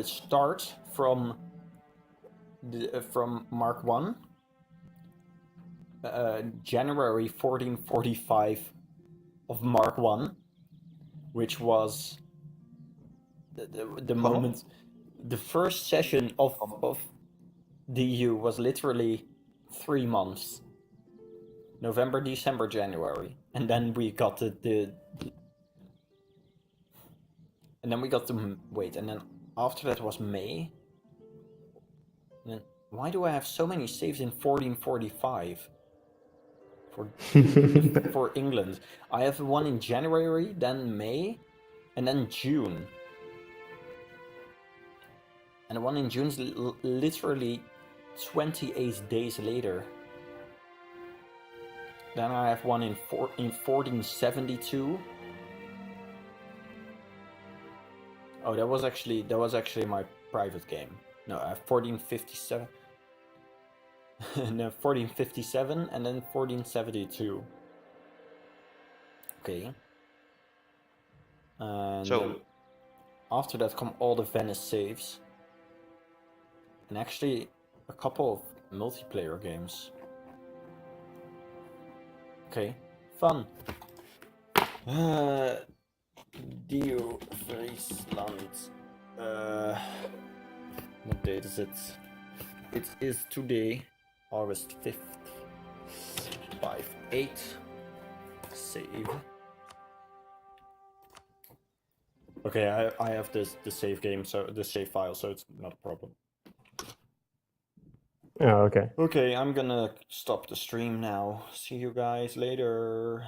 [SPEAKER 3] start from Mark 1, January 1445 of Mark 1, which was the moment, the first session of the EU was literally 3 months. November, December, January, and then we got the and then we got the wait, and then after that was May. And then why do I have so many saves in 1445 for England? I have one in January, then May, and then June. And the one in June is literally 28 days later. Then I have one in 1472. Oh, that was actually my private game. No, I have 1457. No, 1457 and then 1472. Okay. And
[SPEAKER 1] So-
[SPEAKER 3] after that come all the Venice saves. And actually a couple of multiplayer games. Okay, fun. Dio Friesland. What date is it? It is today, August 5th. 5-8. Save. Okay, I have the save game, so the save file, so it's not a problem.
[SPEAKER 2] Oh, okay.
[SPEAKER 3] Okay, I'm gonna stop the stream now. See you guys later.